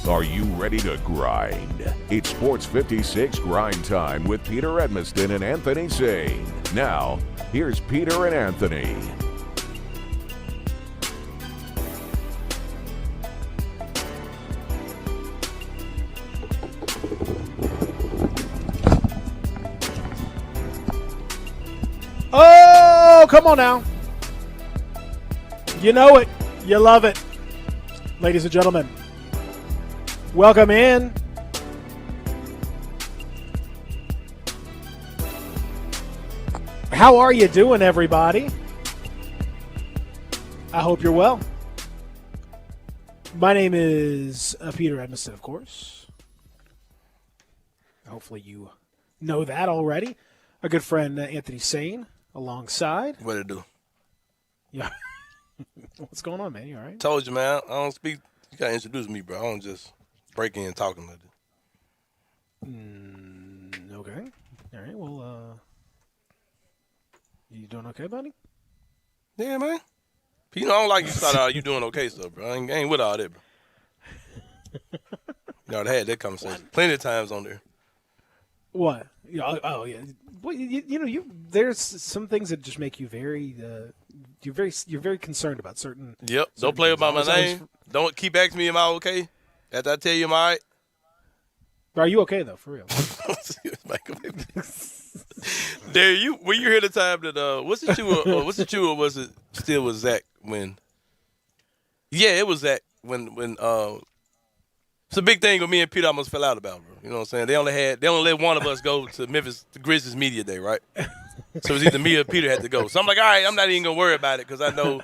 Are you ready to grind? It's Sports 56 Grind Time with Peter Edmiston and Anthony Sane. Now, here's Peter and Anthony. Oh, come on now. You know it. You love it. Ladies and gentlemen, welcome in. How are you doing, everybody? I hope you're well. My name is Peter Edmiston, of course. Hopefully you know that already. Our good friend Anthony Sane alongside. What it do? Yeah. What's going on, man? You all right? Told you, man. I don't speak. You got to introduce me, bro. I don't just break in talking like that. Okay. All right. Well, you doing okay, buddy? Yeah, man. You know, I don't like you start out you doing okay stuff, bro. I ain't with all that, bro. You know, I had that conversation plenty of times on there. What? Oh, yeah. Well, you there's some things that just make you very you're very concerned about certain. Yep. Don't play about my name. Don't keep asking me am I okay after I tell you am I right. Are you okay though? For real? There, were you here the time that was it you or was it still with Zach when? Yeah, it was Zach when it's a big thing with me and Peter almost fell out about, bro. You know what I'm saying? They only let one of us go to Memphis, the Grizzlies media day, right? So it was either me or Peter had to go. So I'm like, all right, I'm not even gonna worry about it because I know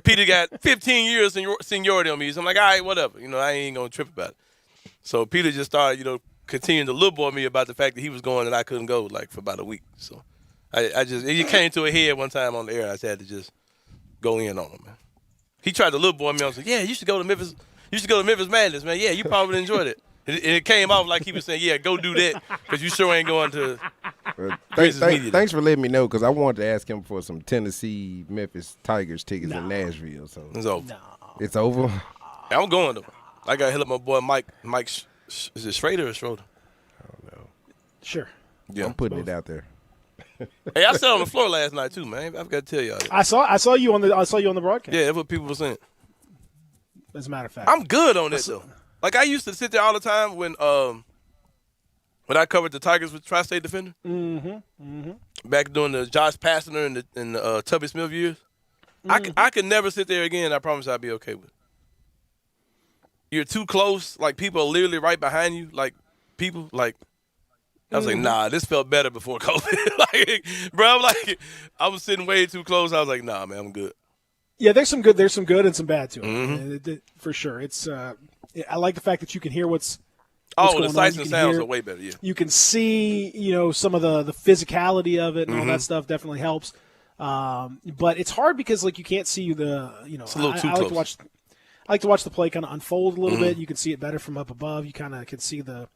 Peter got 15 years seniority on me. So I'm like, all right, whatever. You know, I ain't gonna trip about it. So Peter just started, continuing to lowball me about the fact that he was going and I couldn't go like for about a week. So it came to a head one time on the air. I just had to just go in on him, man. He tried to lowball me. I was like, yeah, you should go to Memphis. You should go to Memphis Madness, man. Yeah, you probably enjoyed it. And it came off like he was saying, yeah, go do that because you sure ain't going to Thanks for letting me know because I wanted to ask him for some Tennessee Memphis Tigers tickets in Nashville. So it's over. No. It's over? Yeah, I'm going, though. I got to hit up my boy Mike. Is it Schrader or Schroeder? I don't know. Sure. Yeah. I'm putting it out there. Hey, I sat on the floor last night, too, man. I've got to tell y'all that. I saw you on the broadcast. Yeah, that's what people were saying. As a matter of fact. I'm good on that, though. Like, I used to sit there all the time when I covered the Tigers with Tri-State Defender. Back during the Josh Pastner and the Tubby Smith years. I could never sit there again. I promise I'll be okay with it. You're too close. Like, people are literally right behind you. Like, people, like, I was like, nah, this felt better before COVID. Like, bro, I was sitting way too close. I was like, nah, man, I'm good. Yeah, there's some good and some bad to it, for sure. It's I like the fact that you can hear what's going the sights on. and sounds are way better. Yeah, you can see, some of the physicality of it and all that stuff definitely helps. But it's hard because you can't see the It's a little too close. I like to watch the play kind of unfold a little bit. You can see it better from up above. You kind of can see the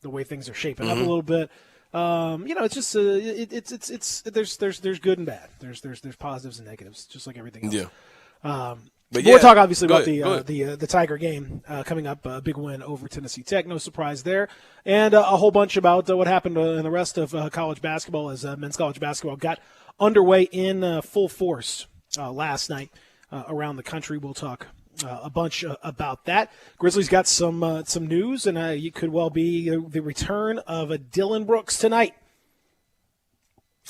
way things are shaping up a little bit. It's just it's there's good and bad. There's positives and negatives, just like everything else. Yeah. But we'll talk obviously about the Tiger game coming up. A big win over Tennessee Tech, no surprise there, and a whole bunch about what happened in the rest of college basketball as men's college basketball got underway in full force last night around the country. We'll talk a bunch about that. Grizzlies got some news, and it could well be the return of Dillon Brooks tonight.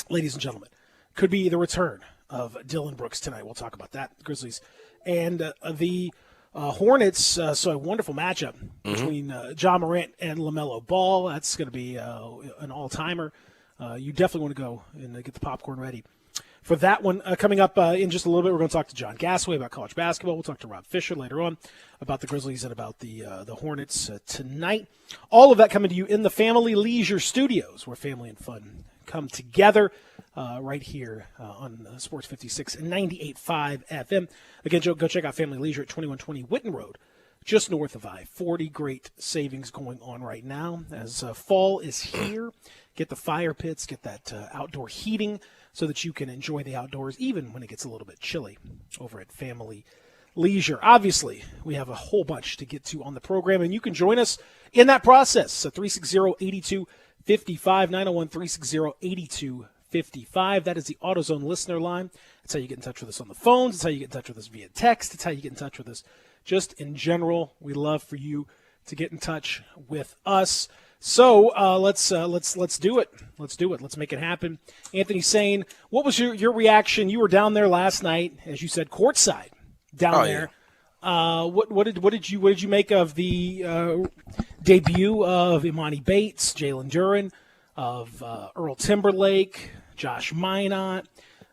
Ladies and gentlemen, could be the return of Dillon Brooks tonight. We'll talk about that. The Grizzlies and the Hornets. So a wonderful matchup between John Morant and LaMelo Ball. That's going to be an all-timer. You definitely want to go and get the popcorn ready for that one. Coming up in just a little bit, we're going to talk to John Gasway about college basketball. We'll talk to Rob Fisher later on about the Grizzlies and about the Hornets tonight. All of that coming to you in the Family Leisure Studios, where family and fun come together right here on Sports 56 and 98.5 FM. Again, go check out Family Leisure at 2120 Whitten Road, just north of I-40. Great savings going on right now as fall is here. Get the fire pits, get that outdoor heating so that you can enjoy the outdoors even when it gets a little bit chilly over at Family Leisure. Obviously, we have a whole bunch to get to on the program, and you can join us in that process. So 360-8255, 901-360-8255. That is the AutoZone listener line. That's how you get in touch with us on the phones. That's how you get in touch with us via text. That's how you get in touch with us just in general. We love for you to get in touch with us. So let's do it. Let's do it. Let's make it happen. Anthony Sane, what was your reaction? You were down there last night, as you said, courtside down there. Yeah. What did you make of the debut of Imani Bates, Jalen Duren, of Earl Timberlake, Josh Minot,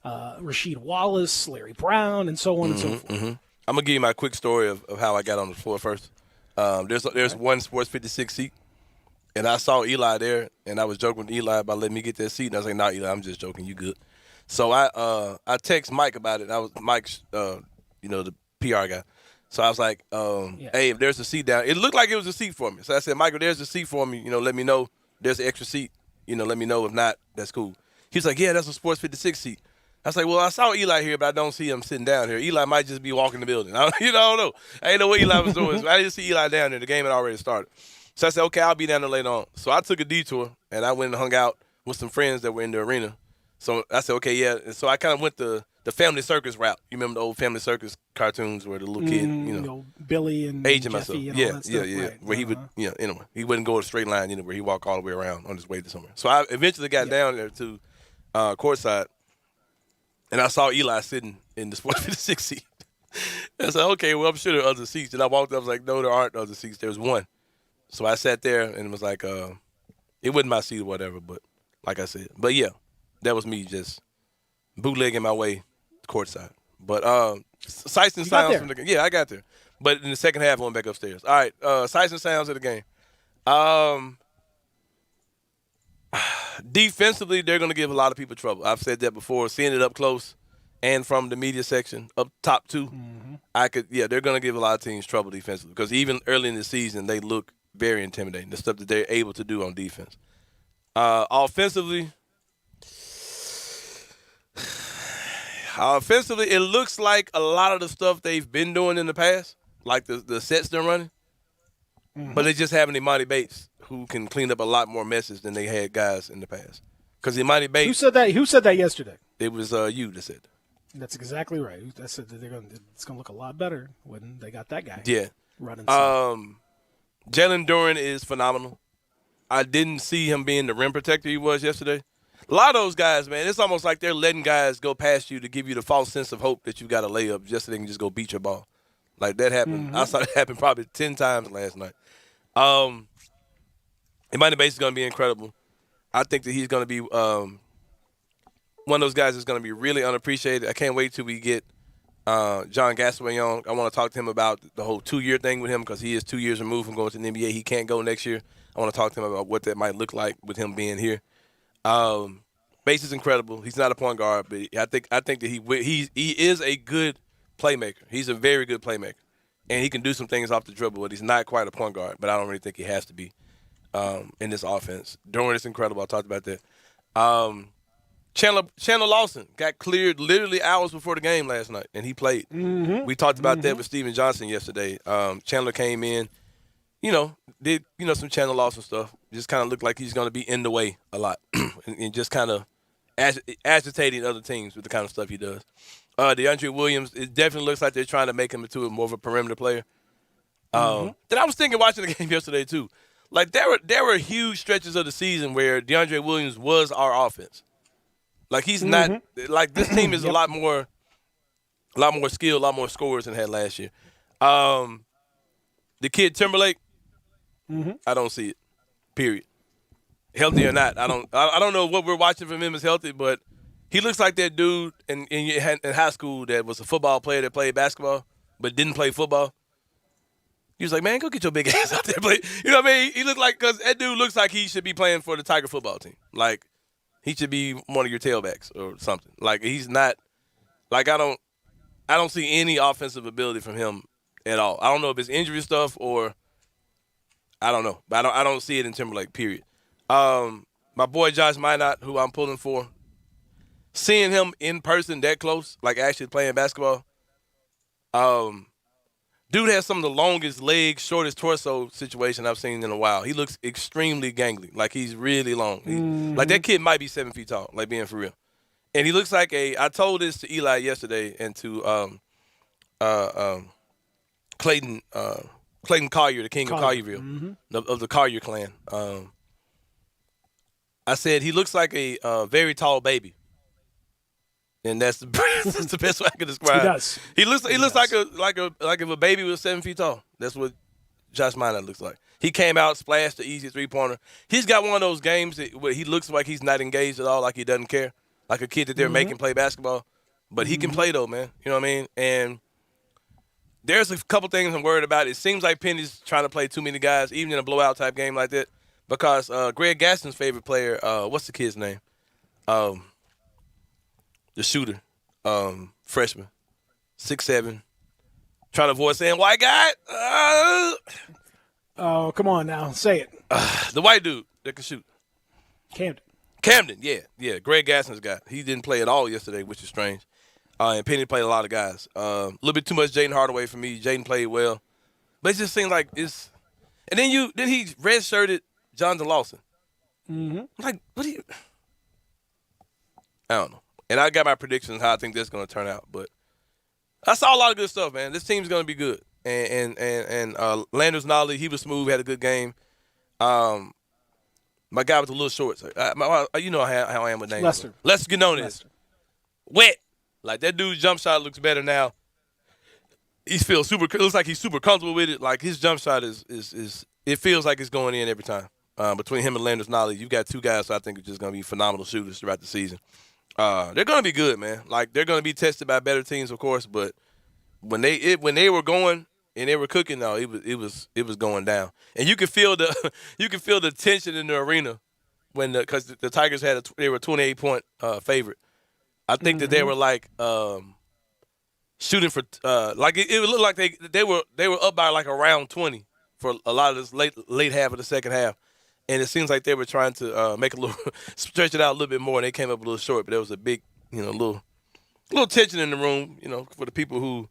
Rasheed Wallace, Larry Brown, and so on and so forth? Mm-hmm. I'm gonna give you my quick story of how I got on the floor first. There's one Sports 56 seat, and I saw Eli there, and I was joking with Eli about letting me get that seat, and I was like, "Nah, Eli, I'm just joking. You good?" So I text Mike about it. I was Mike's, the PR guy. So I was like, "Hey, if there's a seat down, it looked like it was a seat for me." So I said, "Michael, there's a seat for me. Let me know. There's an extra seat. Let me know. If not, that's cool." He's like, "Yeah, that's a Sports 56 seat." I was like, "Well, I saw Eli here, but I don't see him sitting down here. Eli might just be walking the building. I don't know. I didn't know what Eli was doing. So I didn't see Eli down there. The game had already started. So I said, okay, I'll be down there later on. So I took a detour, and I went and hung out with some friends that were in the arena. So I said, okay, yeah. And so I kind of went the Family Circus route. You remember the old Family Circus cartoons where the little kid, Billy and aging Jeffy myself. and all that stuff. Yeah. Right. Where he would, anyway, he wouldn't go a straight line, where he walked all the way around on his way to somewhere. So I eventually got down there to courtside. And I saw Eli sitting in the Sports 56 seat. And I said, okay, well, I'm sure there are other seats. And I walked up, I was like, no, there aren't other seats. There's one. So I sat there, and it was like, it wasn't my seat or whatever, but like I said. But, yeah, that was me just bootlegging my way courtside. But sights and sounds from the game. Yeah, I got there. But in the second half, I went back upstairs. All right, sights and sounds of the game. Defensively, they're going to give a lot of people trouble. I've said that before. Seeing it up close and from the media section, up top two, they're going to give a lot of teams trouble defensively because even early in the season, they look very intimidating, the stuff that they're able to do on defense. Offensively, it looks like a lot of the stuff they've been doing in the past, like the sets they're running, but they just have Imani Bates, who can clean up a lot more messes than they had guys in the past. Because Imani Bates. Who said that? Who said that yesterday? It was you that said that. That's exactly right. I said that it's going to look a lot better when they got that guy. Yeah. Running. Jalen Duren is phenomenal. I didn't see him being the rim protector he was yesterday. A lot of those guys, man, it's almost like they're letting guys go past you to give you the false sense of hope that you got a layup just so they can just go beat your ball. Like that happened. I saw that happen probably 10 times last night. Imani Bates is going to be incredible. I think that he's going to be one of those guys that's going to be really unappreciated. I can't wait till we get John Gasway on. I want to talk to him about the whole 2-year thing with him because he is 2 years removed from going to the NBA. He can't go next year. I want to talk to him about what that might look like with him being here. Bates is incredible. He's not a point guard, but I think that he is a good playmaker. He's a very good playmaker, and he can do some things off the dribble, but he's not quite a point guard. But I don't really think he has to be in this offense. Duren is incredible. I talked about that. Chandler Lawson got cleared literally hours before the game last night, and he played. We talked about that with Steven Johnson yesterday. Chandler came in, did some Chandler Lawson stuff. Just kind of looked like he's going to be in the way a lot and just kind of agitating other teams with the kind of stuff he does. DeAndre Williams, it definitely looks like they're trying to make him into more of a perimeter player. Then I was thinking watching the game yesterday too. Like there were huge stretches of the season where DeAndre Williams was our offense. Like he's not like this team is a lot more skill, a lot more scorers than had last year. The kid Timberlake, I don't see it. Period. Healthy or not, I don't know what we're watching from him is healthy, but he looks like that dude in high school that was a football player that played basketball but didn't play football. He was like, man, go get your big ass out there. Play. You know what I mean? He looked like, because that dude looks like he should be playing for the Tiger football team. Like, he should be one of your tailbacks or something. Like, he's not, like, I don't see any offensive ability from him at all. I don't know if it's injury stuff or I don't know. But I don't see it in Timberlake, period. My boy Josh Minot, who I'm pulling for, seeing him in person that close, like actually playing basketball, dude has some of the longest legs, shortest torso situation I've seen in a while. He looks extremely gangly, like he's really long. Like that kid might be 7 feet tall, like being for real. And he looks like I told this to Eli yesterday and to Clayton Collier, the king of Collierville, of the Collier clan. I said he looks like a very tall baby. And that's the best way I can describe. He does. He looks like if a baby was 7 feet tall. That's what Josh Minot looks like. He came out, splashed the easy 3-pointer. He's got one of those games where he looks like he's not engaged at all, like he doesn't care, like a kid that they're making play basketball. But he can play though, man. You know what I mean? And there's a couple things I'm worried about. It seems like Penny's trying to play too many guys, even in a blowout type game like that, because Greg Gaston's favorite player, what's the kid's name? The shooter, freshman, 6'7", trying to avoid saying white guy. Oh, come on now, say it. The white dude that can shoot. Camden, yeah. Greg Gaston's guy. He didn't play at all yesterday, which is strange. And Penny played a lot of guys. A little bit too much Jaden Hardaway for me. Jaden played well, but it just seemed like it's. And then he redshirted Jonathan Lawson. Like, what do you? I don't know. And I got my predictions how I think that's going to turn out. But I saw a lot of good stuff, man. This team's going to be good. And Landers Nolly, he was smooth, had a good game. My guy with the little shorts. You know how I am with names. Lester Ganonis. Wet. Like, that dude's jump shot looks better now. He feels it looks like he's super comfortable with it. Like, his jump shot is it feels like it's going in every time. Between him and Landers Nolly, you've got two guys who I think are just going to be phenomenal shooters throughout the season. They're going to be good, man. Like, they're going to be tested by better teams, of course, but when they were going and they were cooking, no, it was going down. And you could feel the tension in the arena because the Tigers they were a 28-point favorite. I think that they were like shooting for like it looked like they were up by like around 20 for a lot of this late half of the second half. And it seems like they were trying to stretch it out a little bit more, and they came up a little short. But there was a big, little tension in the room, for the people who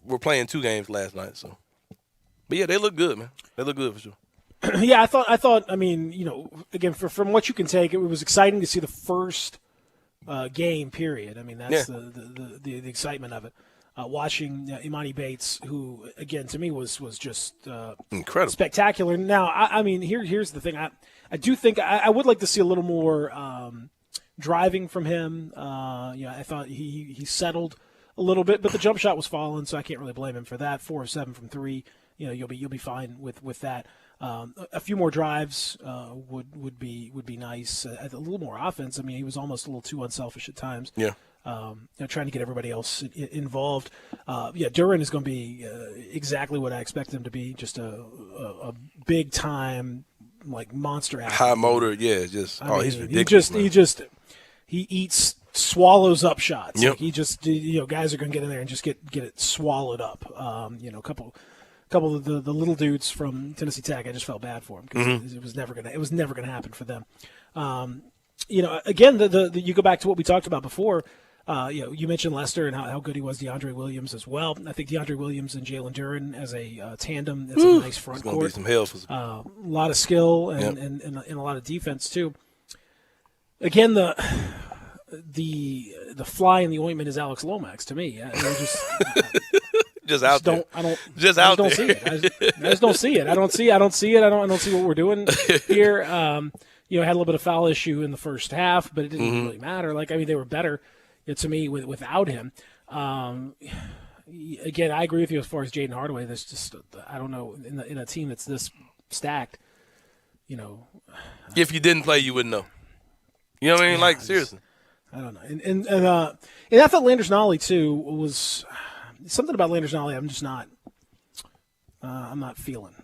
were playing 2 games last night. So, but yeah, they look good, man. They look good for sure. Yeah, I thought. I mean, again, from what you can take, it was exciting to see the first game. Period. I mean, that's the excitement of it. Watching Imani Bates, who again to me was just incredible, spectacular. Now, I mean, here's the thing. I do think I would like to see a little more driving from him. I thought he settled a little bit, but the jump shot was falling, so I can't really blame him for that. 4 of 7 from 3. You'll be fine with that. A few more drives would be nice. A little more offense. I mean, he was almost a little too unselfish at times. Yeah. Trying to get everybody else involved. Duran is going to be exactly what I expect him to be. Just a big time, like monster athlete. High motor, yeah. He's ridiculous. He eats, swallows up shots. Yep. Like he just guys are going to get in there and just get it swallowed up. A couple of the little dudes from Tennessee Tech, I just felt bad for him because it was never gonna happen for them. Again, you go back to what we talked about before. You mentioned Lester and how good he was, DeAndre Williams as well. I think DeAndre Williams and Jalen Duran as a tandem, that's a nice front court. It's going to be some A hell. lot of skill and a lot of defense too. Again, the fly in the ointment is Alex Lomax to me. Just out there. I just don't see it. I just don't see it. I don't see it. I don't see what we're doing here. Had a little bit of foul issue in the first half, but it didn't really matter. They were better to me without him. Again, I agree with you as far as Jaden Hardaway. There's just I don't know in a team that's this stacked. If you didn't play, you wouldn't know. You know what I mean? Seriously. I don't know. And I thought Landers Nolly too was something about Landers Nolly. I'm just not. I'm not feeling.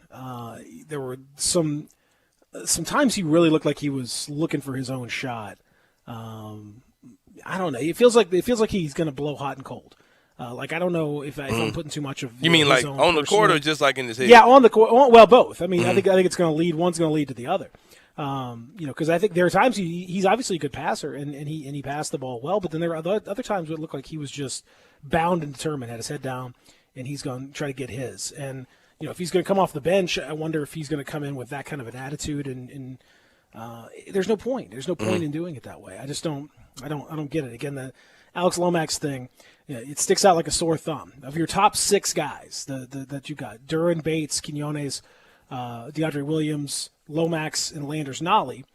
There were sometimes he really looked like he was looking for his own shot. I don't know. It feels like he's going to blow hot and cold. Like I don't know if I'm putting too much of. You mean his like own on the court personal- or just like in his head? Yeah, on the court. Well, both. I mean, I think it's going to lead. One's going to lead to the other. Because I think there are times he's obviously a good passer and he passed the ball well, but then there are other times where it looked like he was just bound and determined, had his head down, and he's going to try to get his. And if he's going to come off the bench, I wonder if he's going to come in with that kind of an attitude. And there's no point. There's no point in doing it that way. I just don't. I don't get it. Again, the Alex Lomax thing, it sticks out like a sore thumb. Of your top 6 guys that you got, Duran, Bates, Quinones, DeAndre Williams, Lomax, and Landers Nolly,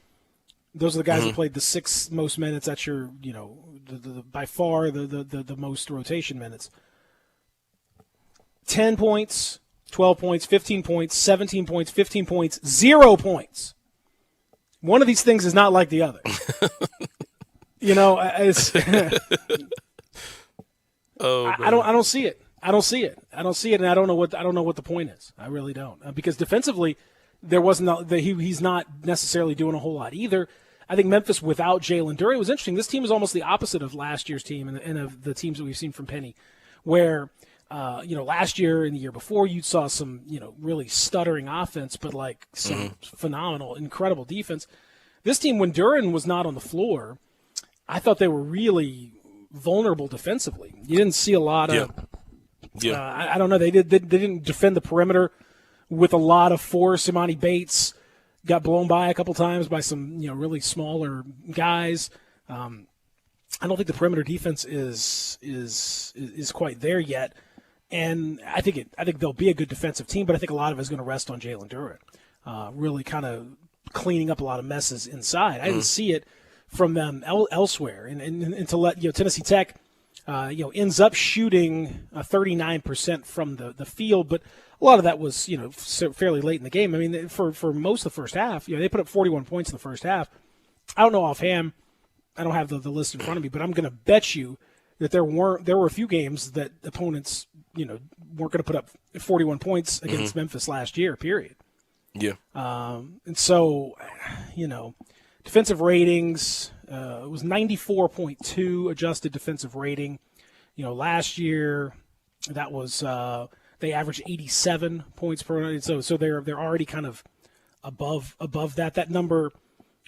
those are the guys that played the 6 most minutes at your, by far the most rotation minutes. 10 points, 12 points, 15 points, 17 points, 15 points, 0 points. One of these things is not like the other. It's I don't see it. I don't see it, and I don't know what the point is. I really don't, because defensively, there wasn't he's not necessarily doing a whole lot either. I think Memphis without Jalen Duren was interesting. This team is almost the opposite of last year's team and of the teams that we've seen from Penny, where last year and the year before you saw some really stuttering offense, but like some phenomenal, incredible defense. This team, when Duren was not on the floor, I thought they were really vulnerable defensively. You didn't see a lot of. Yeah. I don't know. They didn't defend the perimeter with a lot of force. Imani Bates got blown by a couple times by some really smaller guys. I don't think the perimeter defense is quite there yet, and I think they'll be a good defensive team. But I think a lot of it is going to rest on Jalen Duren, really kind of cleaning up a lot of messes inside. I didn't see it from them elsewhere, and to let Tennessee Tech. Ends up shooting 39% from the field, but a lot of that was, fairly late in the game. I mean, for most of the first half, they put up 41 points in the first half. I don't know offhand. I don't have the list in front of me, but I'm going to bet you that there were a few games that opponents, weren't going to put up 41 points against Memphis last year, period. Yeah. And so, defensive ratings, it was 94.2 adjusted defensive rating. Last year that was they averaged 87 points per night. So they're already kind of above that. That number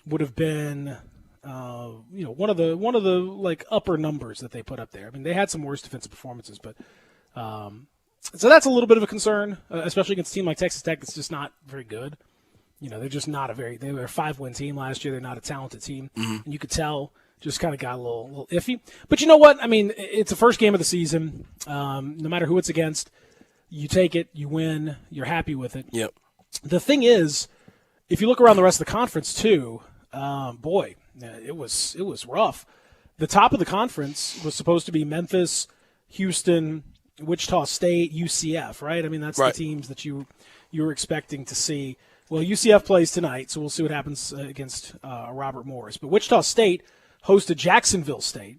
would have been one of the like upper numbers that they put up there. I mean, they had some worse defensive performances, but so that's a little bit of a concern, especially against a team like Texas Tech that's just not very good. They're just not they were a 5-win team last year. They're not a talented team. And you could tell just kind of got a little iffy. But you know what? I mean, it's the first game of the season. No matter who it's against, you take it, you win, you're happy with it. Yep. The thing is, if you look around the rest of the conference too, it was rough. The top of the conference was supposed to be Memphis, Houston, Wichita State, UCF, right? I mean, that's right. The teams that you were expecting to see. Well, UCF plays tonight, so we'll see what happens against Robert Morris. But Wichita State hosted Jacksonville State.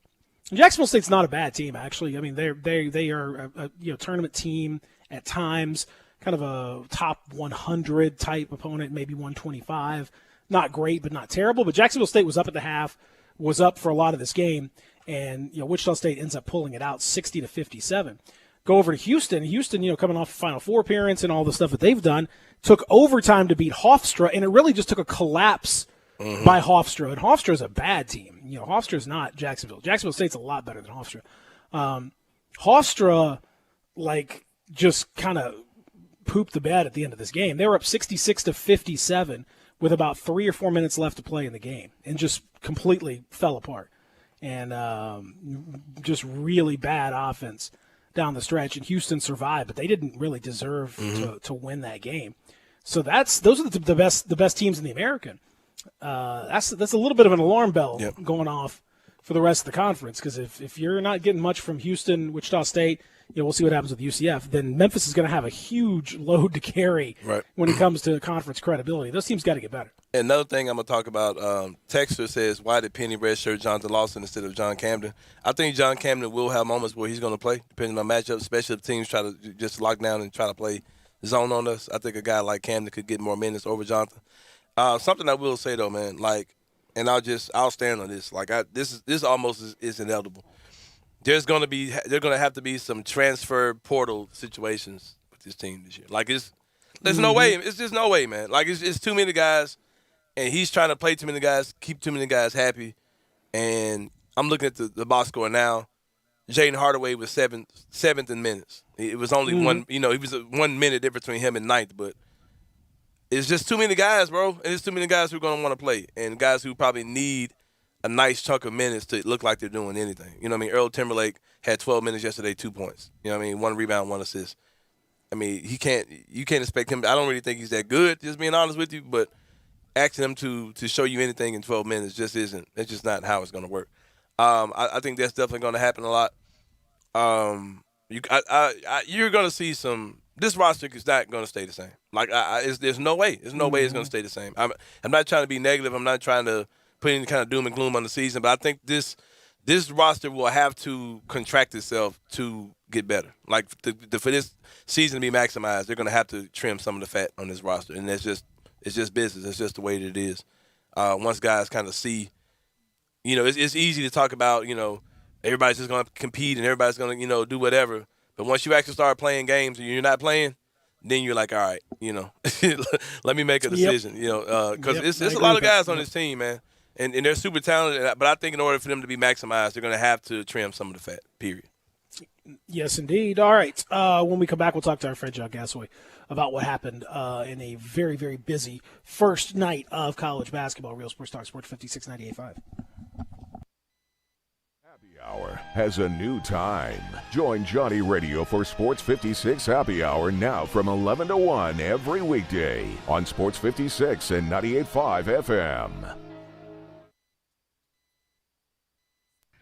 And Jacksonville State's not a bad team, actually. I mean, they are a tournament team at times, kind of a top 100 type opponent, maybe 125. Not great, but not terrible. But Jacksonville State was up at the half, was up for a lot of this game, and Wichita State ends up pulling it out 60-57. Go over to Houston. Houston, coming off a Final Four appearance and all the stuff that they've done, took overtime to beat Hofstra, and it really just took a collapse by Hofstra. And Hofstra's a bad team. Hofstra's not Jacksonville. Jacksonville State's a lot better than Hofstra. Hofstra, just kind of pooped the bed at the end of this game. They were up 66-57 with about 3 or 4 minutes left to play in the game, and just completely fell apart. And just really bad offense down the stretch, and Houston survived, but they didn't really deserve to win that game. So those are the best teams in the American. That's a little bit of an alarm bell going off for the rest of the conference. Because if you're not getting much from Houston, Wichita State, we'll see what happens with UCF. Then Memphis is going to have a huge load to carry when it comes to conference credibility. Those teams got to get better. Another thing I'm going to talk about, Texter says, why did Penny redshirt Jonathan Lawson instead of John Camden? I think John Camden will have moments where he's going to play, depending on matchups, especially if teams try to just lock down and try to play zone on us. I think a guy like Camden could get more minutes over Jonathan. Something I will say, though, man, and I'll stand on this. This almost is inevitable. There's going to have to be some transfer portal situations with this team this year. There's no way. It's just no way, man. It's too many guys, and he's trying to play too many guys, keep too many guys happy. And I'm looking at the box score now. Jaden Hardaway was seventh in minutes. It was only one. He was a 1 minute difference between him and ninth, but it's just too many guys, bro. And it's too many guys who are going to want to play, and guys who probably need a nice chunk of minutes to look like they're doing anything. You know what I mean? Earl Timberlake had 12 minutes yesterday, 2 points. You know what I mean? 1 rebound, 1 assist. I mean, you can't expect him. I don't really think he's that good, just being honest with you, but asking him to show you anything in 12 minutes just isn't. It's just not how it's going to work. I think that's definitely going to happen a lot. You're going to see some. This roster is not going to stay the same. There's no way. There's no way it's going to stay the same. I'm not trying to be negative. I'm not trying to put any kind of doom and gloom on the season, but I think this roster will have to contract itself to get better. For this season to be maximized, they're going to have to trim some of the fat on this roster, and it's just business. It's just the way that it is. Once guys kind of see, it's easy to talk about, everybody's just going to compete and everybody's going to, do whatever. But once you actually start playing games and you're not playing, then you're like, all right, let me make a decision, because it's a lot of guys on this team, man. And they're super talented, but I think in order for them to be maximized, they're going to have to trim some of the fat, period. Yes, indeed. All right. When we come back, we'll talk to our friend John Gasaway about what happened in a very, very busy first night of college basketball. Real Sports Talk, Sports 56.98.5. Happy Hour has a new time. Join Johnny Radio for Sports 56 Happy Hour now from 11 to 1 every weekday on Sports 56 and 98.5 FM.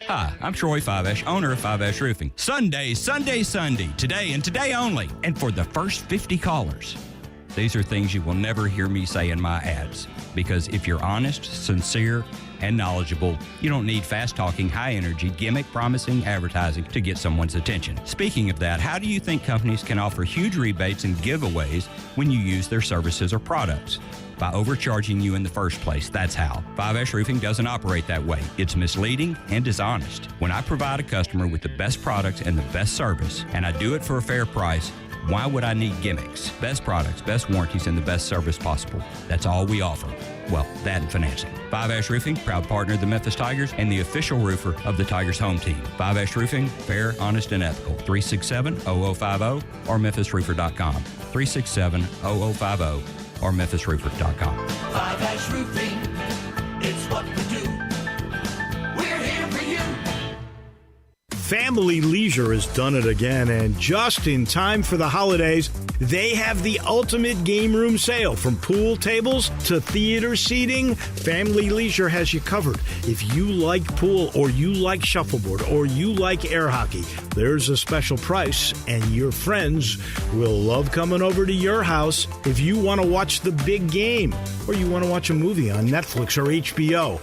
Hi, I'm Troy Fivesh, owner of Fivesh Roofing. Sunday, today and today only. And for the first 50 callers. These are things you will never hear me say in my ads. Because if you're honest, sincere, and knowledgeable, you don't need fast-talking, high-energy, gimmick-promising advertising to get someone's attention. Speaking of that, how do you think companies can offer huge rebates and giveaways when you use their services or products? By overcharging you in the first place. That's how. 5S Roofing doesn't operate that way. It's misleading and dishonest. When I provide a customer with the best products and the best service, and I do it for a fair price, why would I need gimmicks? Best products, best warranties, and the best service possible. That's all we offer. Well, that and financing. 5S Roofing, proud partner of the Memphis Tigers and the official roofer of the Tigers home team. 5S Roofing, fair, honest, and ethical. 367-0050 or memphisroofer.com. 367-0050 or memphisroofer.com. 5S Roofing, it's what we do. We're here for you. Family Leisure has done it again, and just in time for the holidays, they have the ultimate game room sale. From pool tables to theater seating, Family Leisure has you covered. If you like pool, or you like shuffleboard, or you like air hockey, there's a special price, and your friends will love coming over to your house if you want to watch the big game, or you want to watch a movie on Netflix or HBO.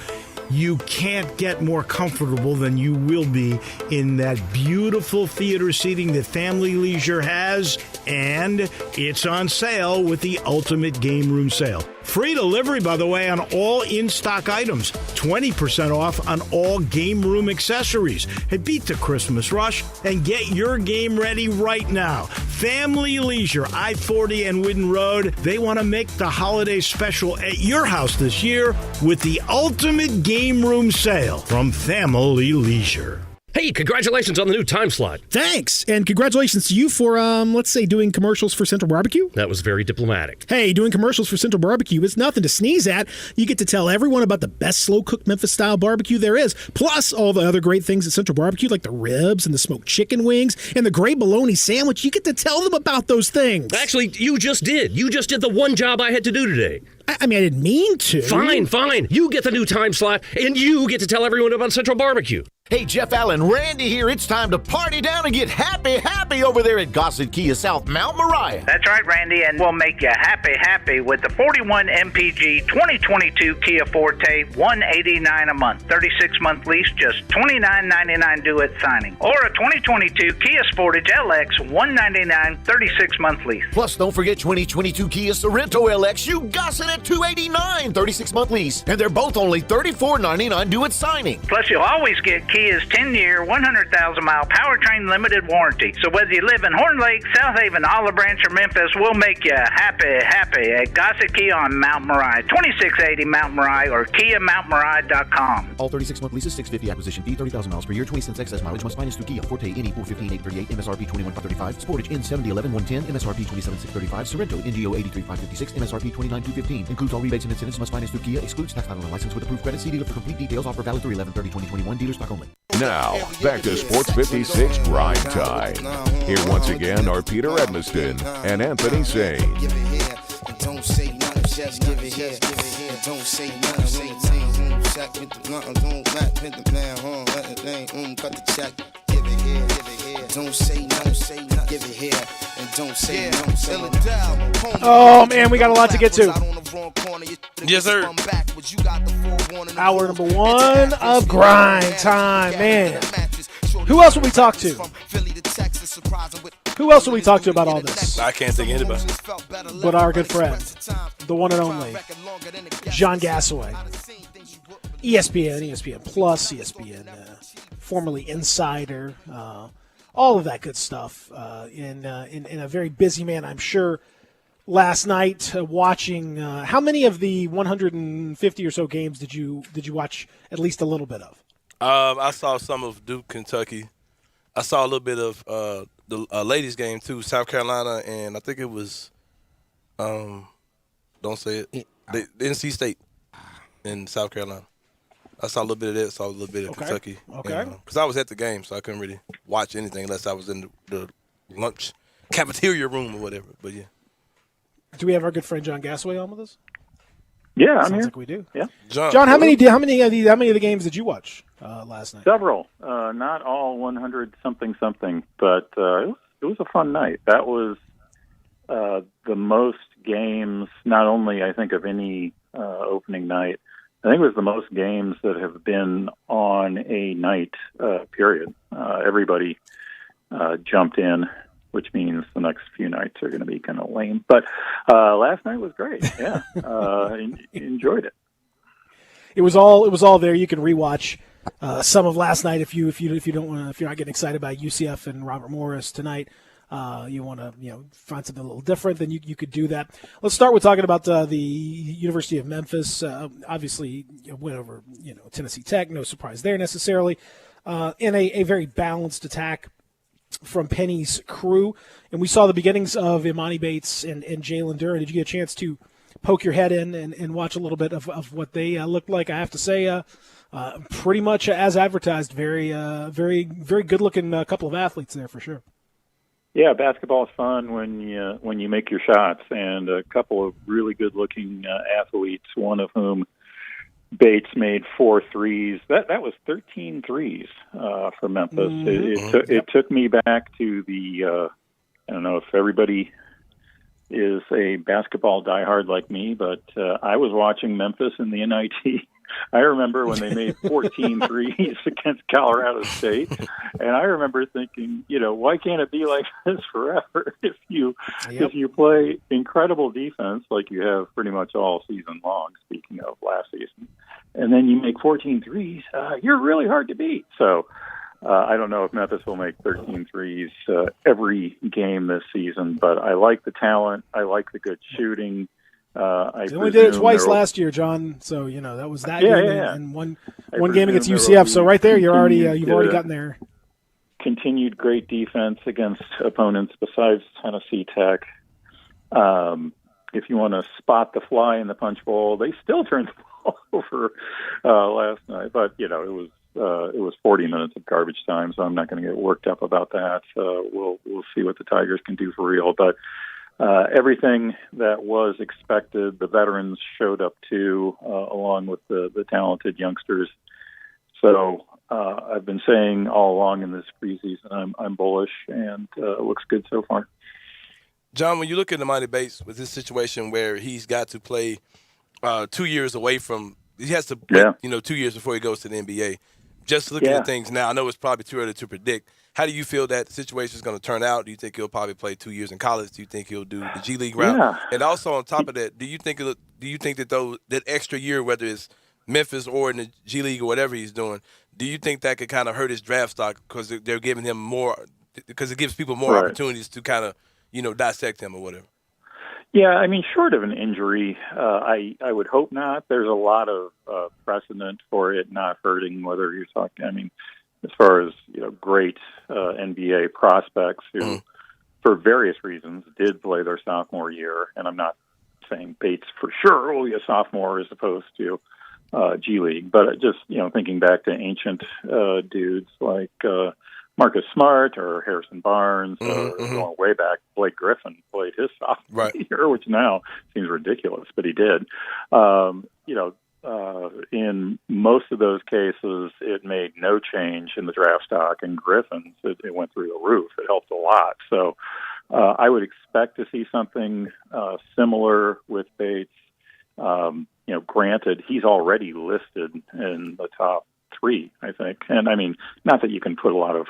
You can't get more comfortable than you will be in that beautiful theater seating that Family Leisure has, and it's on sale with the Ultimate Game Room Sale. Free delivery, by the way, on all in-stock items. 20% off on all game room accessories. Hey, beat the Christmas rush and get your game ready right now. Family Leisure, I-40 and Whidden Road. They want to make the holiday special at your house this year with the Ultimate Game Room Sale from Family Leisure. Hey, congratulations on the new time slot. Thanks, and congratulations to you for, let's say, doing commercials for Central Barbecue. That was very diplomatic. Hey, doing commercials for Central Barbecue is nothing to sneeze at. You get to tell everyone about the best slow-cooked Memphis-style barbecue there is, plus all the other great things at Central Barbecue, like the ribs and the smoked chicken wings and the great bologna sandwich. You get to tell them about those things. Actually, you just did. You just did the one job I had to do today. I mean, I didn't mean to. Fine. You get the new time slot, and you get to tell everyone about Central Barbecue. Hey, Jeff Allen, Randy here. It's time to party down and get happy over there at Gossett Kia South Mount Moriah. That's right, Randy, and we'll make you happy with the 41 MPG 2022 Kia Forte, $189 a month, 36-month lease, just $29.99 due at signing. Or a 2022 Kia Sportage LX, $199, 36-month lease. Plus, don't forget 2022 Kia Sorento LX. You Gossett at $289, 36-month lease. And they're both only $34.99 due at signing. Plus, you'll always get Kia's 10-year, 100,000-mile powertrain limited warranty. So whether you live in Horn Lake, South Haven, Olive Branch, or Memphis, we'll make you happy at Gossett Kia on Mount Moriah, 2680 Mount Moriah, or KiaMountMoriah.com. All 36-month leases, $650 acquisition fee, 30,000 miles per year, 20 cents excess mileage, must finance through Kia. Forte, NE 415,838, MSRP 21,535, Sportage, N7011, 110, MSRP 27,635, Sorento, NGO 83,556, MSRP 29,215. Includes all rebates and incentives, must finance through Kia, excludes tax title and license with approved credit. See dealer for complete details. Offer valid through 11/30/2021. Dealer stock only. Now, back to Sports 56 Grind Time. Here once again are Peter Edmiston and Anthony Sane. Don't say nothing, just give it here. Don't say nothing, check with the blunt, don't rap with the man, let the thing, cut the check. Give it here. Don't say nothing, give it here. And don't say nothing. Oh, man, we got a lot to get to. Yes, sir. Hour number 1 of Grind Time, man. Who else will we talk to? Who else will we talk to about all this? I can't think of anybody. But our good friend, the one and only, John Gassaway. ESPN Plus, ESPN, formerly Insider, all of that good stuff. In a very busy man, I'm sure. Last night, watching how many of the 150 or so games did you watch at least a little bit of? I saw some of Duke, Kentucky. I saw a little bit of the ladies' game too, South Carolina, and I think it was, don't say it, the NC State in South Carolina. I saw a little bit of that, saw a little bit of Kentucky. Okay. Because I was at the game, so I couldn't really watch anything unless I was in the lunch cafeteria room or whatever. But yeah. Do we have our good friend John Gassaway on with us? Yeah, I'm Sounds here. like we do. Yeah, John, how many of the games did you watch last night? Several, not all 100 something, but it was a fun night. That was the most games, not only I think of any opening night. I think it was the most games that have been on a night. Period. Everybody jumped in, which means the next few nights are going to be kind of lame. But last night was great. Yeah, enjoyed it. It was all there. You can rewatch some of last night if you don't want, if you're not getting excited about UCF and Robert Morris tonight. You want to find something a little different, then you could do that. Let's start with talking about the University of Memphis. Obviously, went over Tennessee Tech. No surprise there necessarily. In a very balanced attack from Penny's crew, and we saw the beginnings of Imani Bates and Jalen Duran. Did you get a chance to poke your head in and watch a little bit of what they looked like? I have to say, pretty much as advertised. Very good looking couple of athletes there for sure. Yeah, basketball is fun when you make your shots, and a couple of really good looking athletes. One of whom, Bates, made 4 threes. That was 13 threes for Memphis. Mm-hmm. It took me back to the I don't know if everybody is a basketball diehard like me, but I was watching Memphis in the NIT. I remember when they made 14 threes against Colorado State, and I remember thinking, why can't it be like this forever? If you play incredible defense like you have pretty much all season long, speaking of last season, and then you make 14 threes, you're really hard to beat. So I don't know if Memphis will make 13 threes every game this season, but I like the talent. I like the good shooting. They only did it twice last year, John. So that was that game and one game against UCF. So right there, you've already gotten there. Continued great defense against opponents besides Tennessee Tech. If you want to spot the fly in the punch bowl, they still turned the ball over last night. But it was 40 minutes of garbage time, so I'm not going to get worked up about that. We'll see what the Tigers can do for real, but. everything that was expected, the veterans showed up too, along with the talented youngsters. So I've been saying all along in this preseason, I'm bullish, and it looks good so far. John, when you look at Emoni Bates with this situation where he's got to play 2 years away from, he has to wait, 2 years before he goes to the NBA. Just looking at things now, I know it's probably too early to predict. How do you feel that situation is going to turn out? Do you think he'll probably play 2 years in college? Do you think he'll do the G League route? Yeah. And also on top of that, do you think that that extra year, whether it's Memphis or in the G League or whatever he's doing, do you think that could kind of hurt his draft stock because they're giving him more, because it gives people more opportunities to kind of, dissect him or whatever? Yeah, I mean, short of an injury, I would hope not. There's a lot of precedent for it not hurting, whether you're talking, I mean, as far as, great NBA prospects who, for various reasons, did play their sophomore year. And I'm not saying Bates for sure will be a sophomore as opposed to G League, but just, thinking back to ancient dudes like Marcus Smart or Harrison Barnes, going way back, Blake Griffin played his sophomore year, which now seems ridiculous, but he did. In most of those cases, it made no change in the draft stock. And Griffin's, it went through the roof. It helped a lot. So I would expect to see something similar with Bates. Granted, he's already listed in the top 3, I think. And I mean, not that you can put a lot of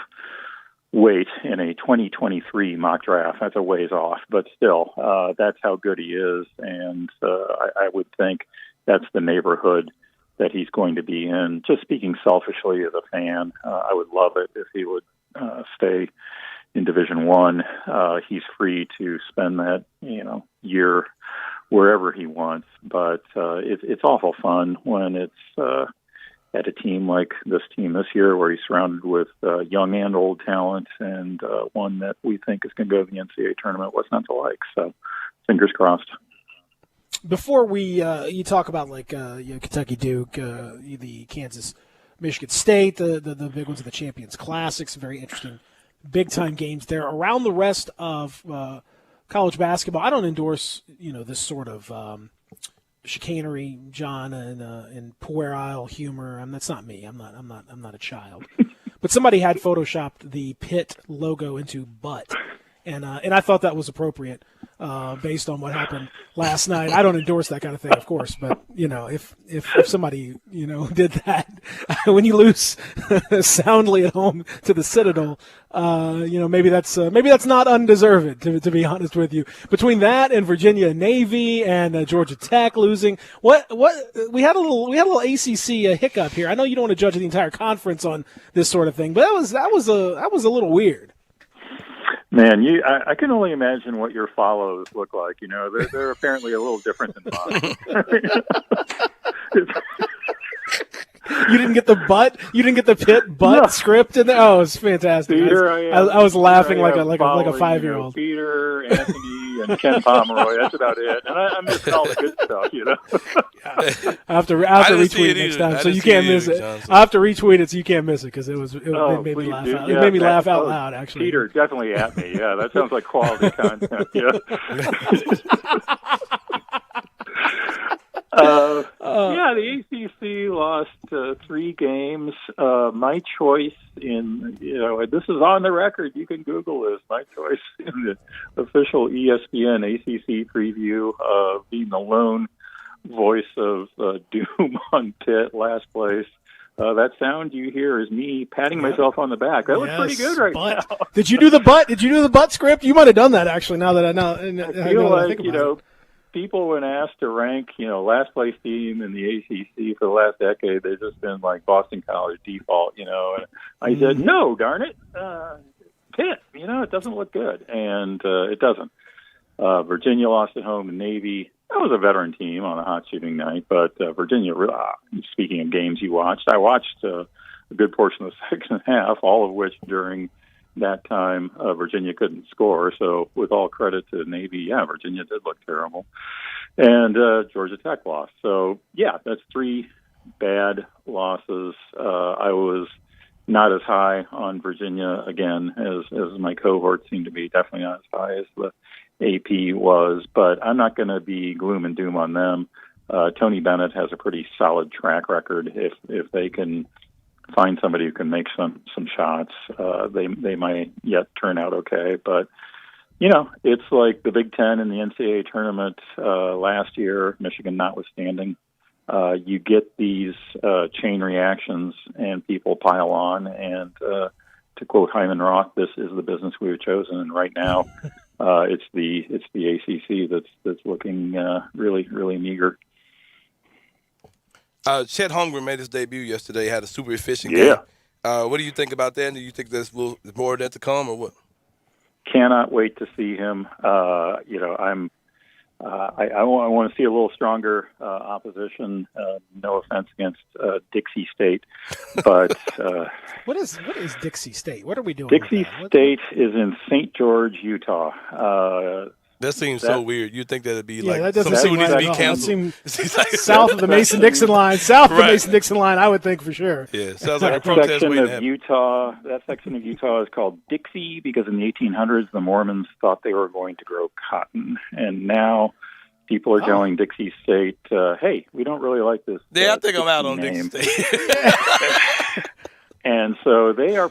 weight in a 2023 mock draft. That's a ways off, but still, that's how good he is. And I would think that's the neighborhood that he's going to be in. Just speaking selfishly as a fan, I would love it if he would stay in Division I. He's free to spend that, year wherever he wants. But it's awful fun when it's at a team like this team this year, where he's surrounded with young and old talent, and one that we think is going to go to the NCAA tournament. What's not to like? So, fingers crossed. Before we you talk about Kentucky, Duke, the Kansas, Michigan State, the big ones of the Champions Classics, very interesting big time games there. Around the rest of college basketball, I don't endorse this sort of chicanery, John, and puerile humor. That's not me. I'm not a child. But somebody had photoshopped the Pitt logo into butt, and I thought that was appropriate based on what happened last night. I don't endorse that kind of thing, of course, but if somebody did that when you lose soundly at home to the Citadel, maybe that's not undeserved, to be honest with you. Between that and Virginia Navy and Georgia Tech losing, what we had a little ACC hiccup here. I know you don't want to judge the entire conference on this sort of thing, but that was a little weird. Man, I can only imagine what your follows look like. They're apparently a little different than mine. You didn't get the butt? You didn't get the Pitt butt script in there? Oh, it's fantastic. Peter, I was laughing like a 5-year-old. Peter, Anthony, and Ken Pomeroy. That's about it. And I'm missing all the good stuff, I have to retweet it next time, so you can't miss it. I have to retweet it so you can't miss it, because it made me laugh out. It made me laugh out loud, actually. Peter, definitely at me. Yeah, that sounds like quality content. Yeah. The ACC lost 3 games. My choice in, this is on the record. You can Google this. My choice in the official ESPN ACC preview, being the lone voice of doom on Pitt, last place. That sound you hear is me patting myself on the back. That looks pretty good now. Did you do the butt? Did you do the butt script? You might have done that, actually. Now that I feel like, think about it. People, when asked to rank, last place team in the ACC for the last decade, they've just been like Boston College default, And I said, no, darn it, Pitt. It doesn't look good, and it doesn't. Virginia lost at home to Navy. That was a veteran team on a hot shooting night, but Virginia. Speaking of games you watched, I watched a good portion of the second half, all of which during that time Virginia couldn't score. So with all credit to Navy, Virginia did look terrible. And Georgia Tech lost. So, that's 3 bad losses. I was not as high on Virginia, again, as my cohort seemed to be. Definitely not as high as the AP was, but I'm not going to be gloom and doom on them. Tony Bennett has a pretty solid track record. If they can find somebody who can make some shots, they might yet turn out okay. But it's like the Big Ten in the NCAA tournament last year, Michigan notwithstanding. You get these chain reactions, and people pile on. And to quote Hyman Roth, "This is the business we've chosen." And right now, it's the ACC that's looking really, really meager. Chet Holmgren made his debut yesterday. Had a super efficient game. What do you think about that? And do you think there's more of that to come, or what? Cannot wait to see him. I want to see a little stronger opposition. No offense against Dixie State, but what is Dixie State? What are we doing? Dixie State is in St. George, Utah. That seems so weird. You'd think that'd be that some doesn't needs to be right canceled. South of the Mason-Dixon line. South of the Mason-Dixon line, I would think for sure. Yeah, sounds like a that protest section waiting to of happen. Utah. That section of Utah is called Dixie because in the 1800s the Mormons thought they were going to grow cotton, and now people are telling Dixie State, "Hey, we don't really like this." Yeah, I think I'm out on name. Dixie State. And so they are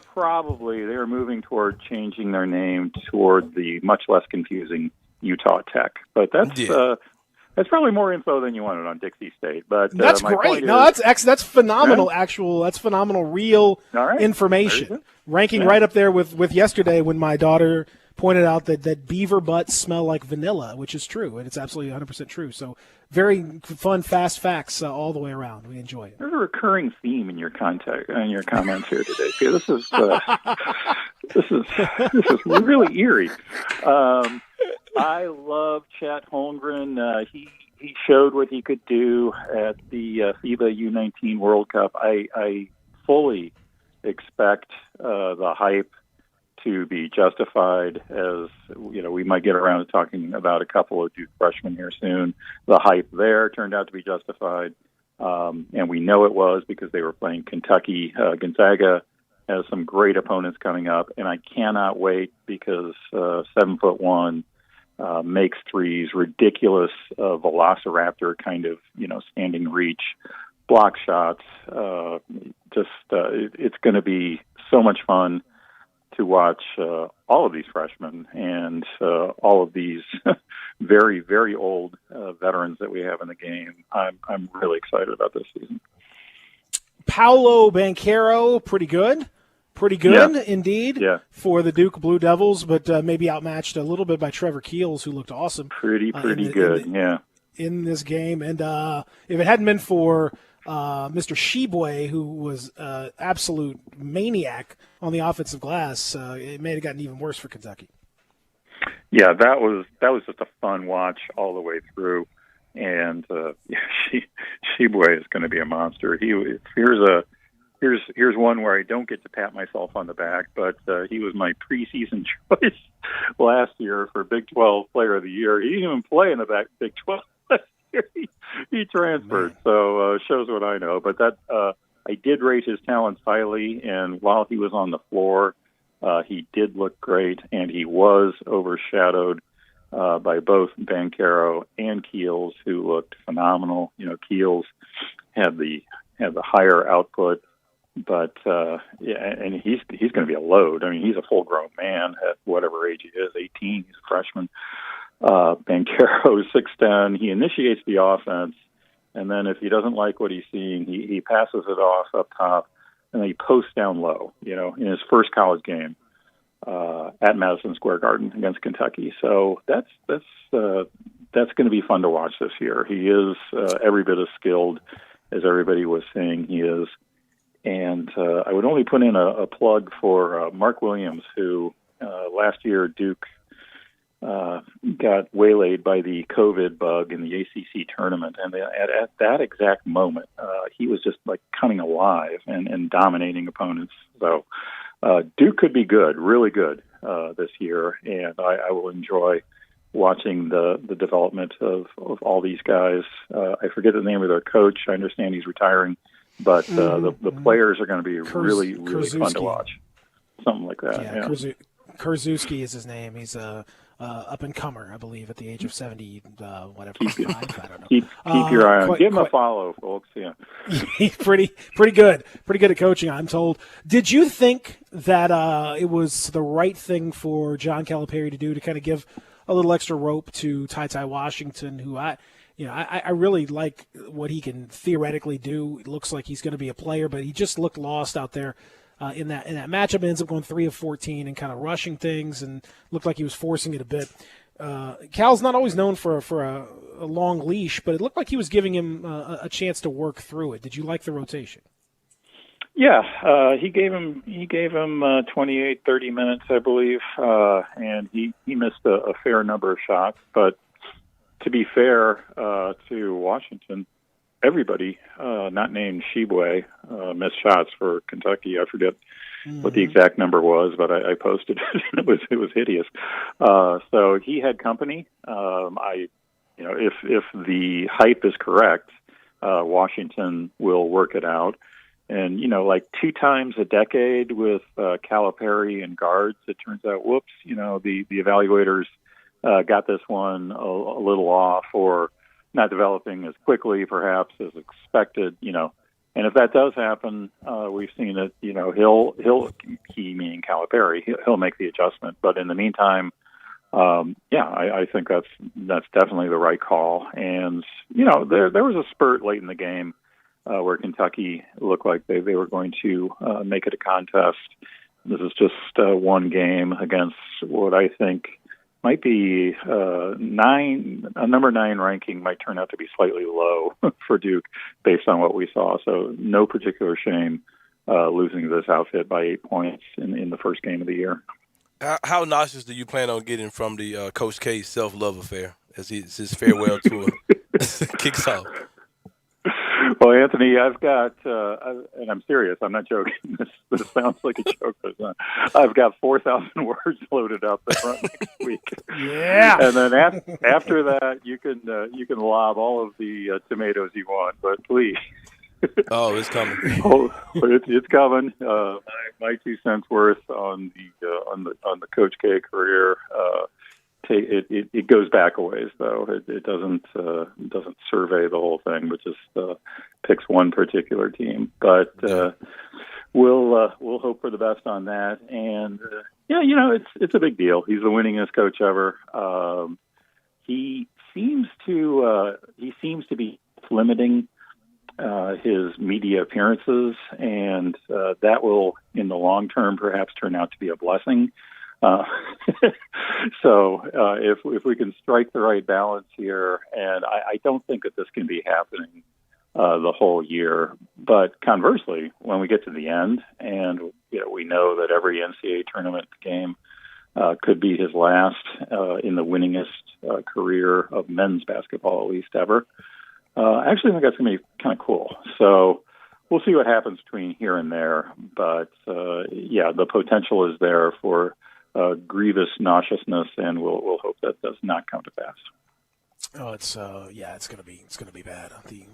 moving toward changing their name toward the much less confusing Utah Tech. But that's probably more info than you wanted on Dixie State. But that's great. That's phenomenal. Right? That's phenomenal. Real information. Ranking right up there with yesterday when my daughter pointed out that beaver butts smell like vanilla, which is true, and it's absolutely 100% true. So very fun, fast facts all the way around. We enjoy it. There's a recurring theme in your comments here today. See, this is really eerie. I love Chet Holmgren. He showed what he could do at the FIBA U19 World Cup. I fully expect the hype to be justified. As we might get around to talking about a couple of Duke freshmen here soon. The hype there turned out to be justified, and we know it was because they were playing Kentucky. Gonzaga has some great opponents coming up, and I cannot wait because 7'1" makes threes, ridiculous velociraptor kind of standing reach, block shots. It's going to be so much fun to watch all of these freshmen and all of these very, very old veterans that we have in the game. I'm really excited about this season. Paolo Banchero, pretty good indeed for the Duke Blue Devils, but maybe outmatched a little bit by Trevor Keels, who looked awesome. Pretty good, in this game. And if it hadn't been for Mr. Sheboy, who was absolute maniac on the offensive glass, it may have gotten even worse for Kentucky. Yeah, that was just a fun watch all the way through, and Sheboy is going to be a monster. Here's one where I don't get to pat myself on the back, but he was my preseason choice last year for Big 12 Player of the Year. He didn't even play in the Big 12 last year. He transferred, so shows what I know. But I did rate his talents highly, and while he was on the floor, he did look great, and he was overshadowed by both Banchero and Keels, who looked phenomenal. Keels had the higher output, but and he's going to be a load. I mean, he's a full-grown man at whatever age he is, 18. He's a freshman. Banchero is 6'10". He initiates the offense, and then if he doesn't like what he's seeing, he passes it off up top, and then he posts down low. In his first college game at Madison Square Garden against Kentucky. So that's going to be fun to watch this year. He is every bit as skilled as everybody was saying he is. And I would only put in a plug for Mark Williams, who last year Duke got waylaid by the COVID bug in the ACC tournament. And at that exact moment, he was just like coming alive and dominating opponents. So Duke could be good, really good this year. And I will enjoy watching the development of all these guys. I forget the name of their coach. I understand he's retiring. But the players are going to be really, really fun to watch. Something like that. Yeah. Kurzewski is his name. He's a up and comer, I believe, at the age of 70, whatever. 5, I don't know. Keep your eye on. Give him a follow, folks. Yeah, he's pretty good. Pretty good at coaching, I'm told. Did you think that it was the right thing for John Calipari to do, to kind of give a little extra rope to Ty Washington, who I really like what he can theoretically do. It looks like he's going to be a player, but he just looked lost out there. In that matchup, ends up going 3 of 14 and kind of rushing things, and looked like he was forcing it a bit. Cal's not always known for a long leash, but it looked like he was giving him a chance to work through it. Did you like the rotation? Yeah, he gave him 28, 30 minutes, I believe, and he missed a fair number of shots. But to be fair to Washington, everybody, not named Sheboy, missed shots for Kentucky. I forget what the exact number was, but I posted it. It was hideous. So he had company. If the hype is correct, Washington will work it out. And like 2 times a decade with Calipari and guards, it turns out, whoops, the evaluators got this one a little off, or not developing as quickly, perhaps, as expected, And if that does happen, we've seen that, he meaning Calipari, he'll make the adjustment. But in the meantime, I think that's definitely the right call. And, there was a spurt late in the game where Kentucky looked like they were going to make it a contest. This is just one game against what I think might be a number 9 ranking might turn out to be slightly low for Duke based on what we saw. So no particular shame losing this outfit by 8 points in the first game of the year. How nauseous do you plan on getting from the Coach K self-love affair as his farewell tour kicks off? Well, Anthony, I've got, and I'm serious, I'm not joking. This sounds like a joke, but it's not. I've got 4,000 words loaded up the front next week. Yeah. And then after that, you can lob all of the tomatoes you want, but please. Oh, it's coming. It's coming. My 2 cents worth on the Coach K career. It goes back a ways, though. It doesn't survey the whole thing, but just picks one particular team. But we'll hope for the best on that. And it's a big deal. He's the winningest coach ever. He seems to be limiting his media appearances, and that will, in the long term, perhaps turn out to be a blessing. So if we can strike the right balance here, and I don't think that this can be happening the whole year, but conversely, when we get to the end, and we know that every NCAA tournament game could be his last in the winningest career of men's basketball, at least ever. I actually think that's going to be kind of cool. So we'll see what happens between here and there, but the potential is there for grievous nauseousness, and we'll hope that does not come to pass. Oh, it's gonna be bad. The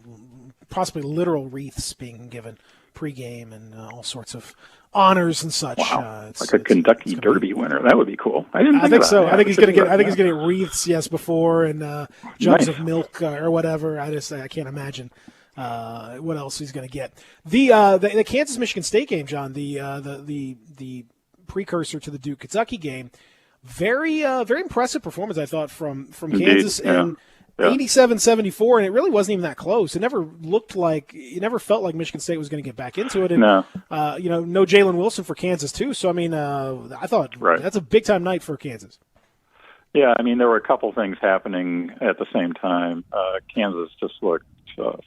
possibly literal wreaths being given pregame and all sorts of honors and such. Wow. Like a Kentucky Derby winner. That would be cool. I think so. Yeah, I think he's gonna get wreaths, yes, before, and jugs of milk or whatever. I can't imagine what else he's gonna get. The Kansas Michigan State game, John. The precursor to the Duke Kentucky game. Very impressive performance, I thought, from Kansas, and 87-74, and it really wasn't even that close. It never felt like Michigan State was going to get back into it. And, no Jalen Wilson for Kansas too. So, I mean, I thought that's a big time night for Kansas. Yeah, I mean, there were a couple things happening at the same time. Kansas just looked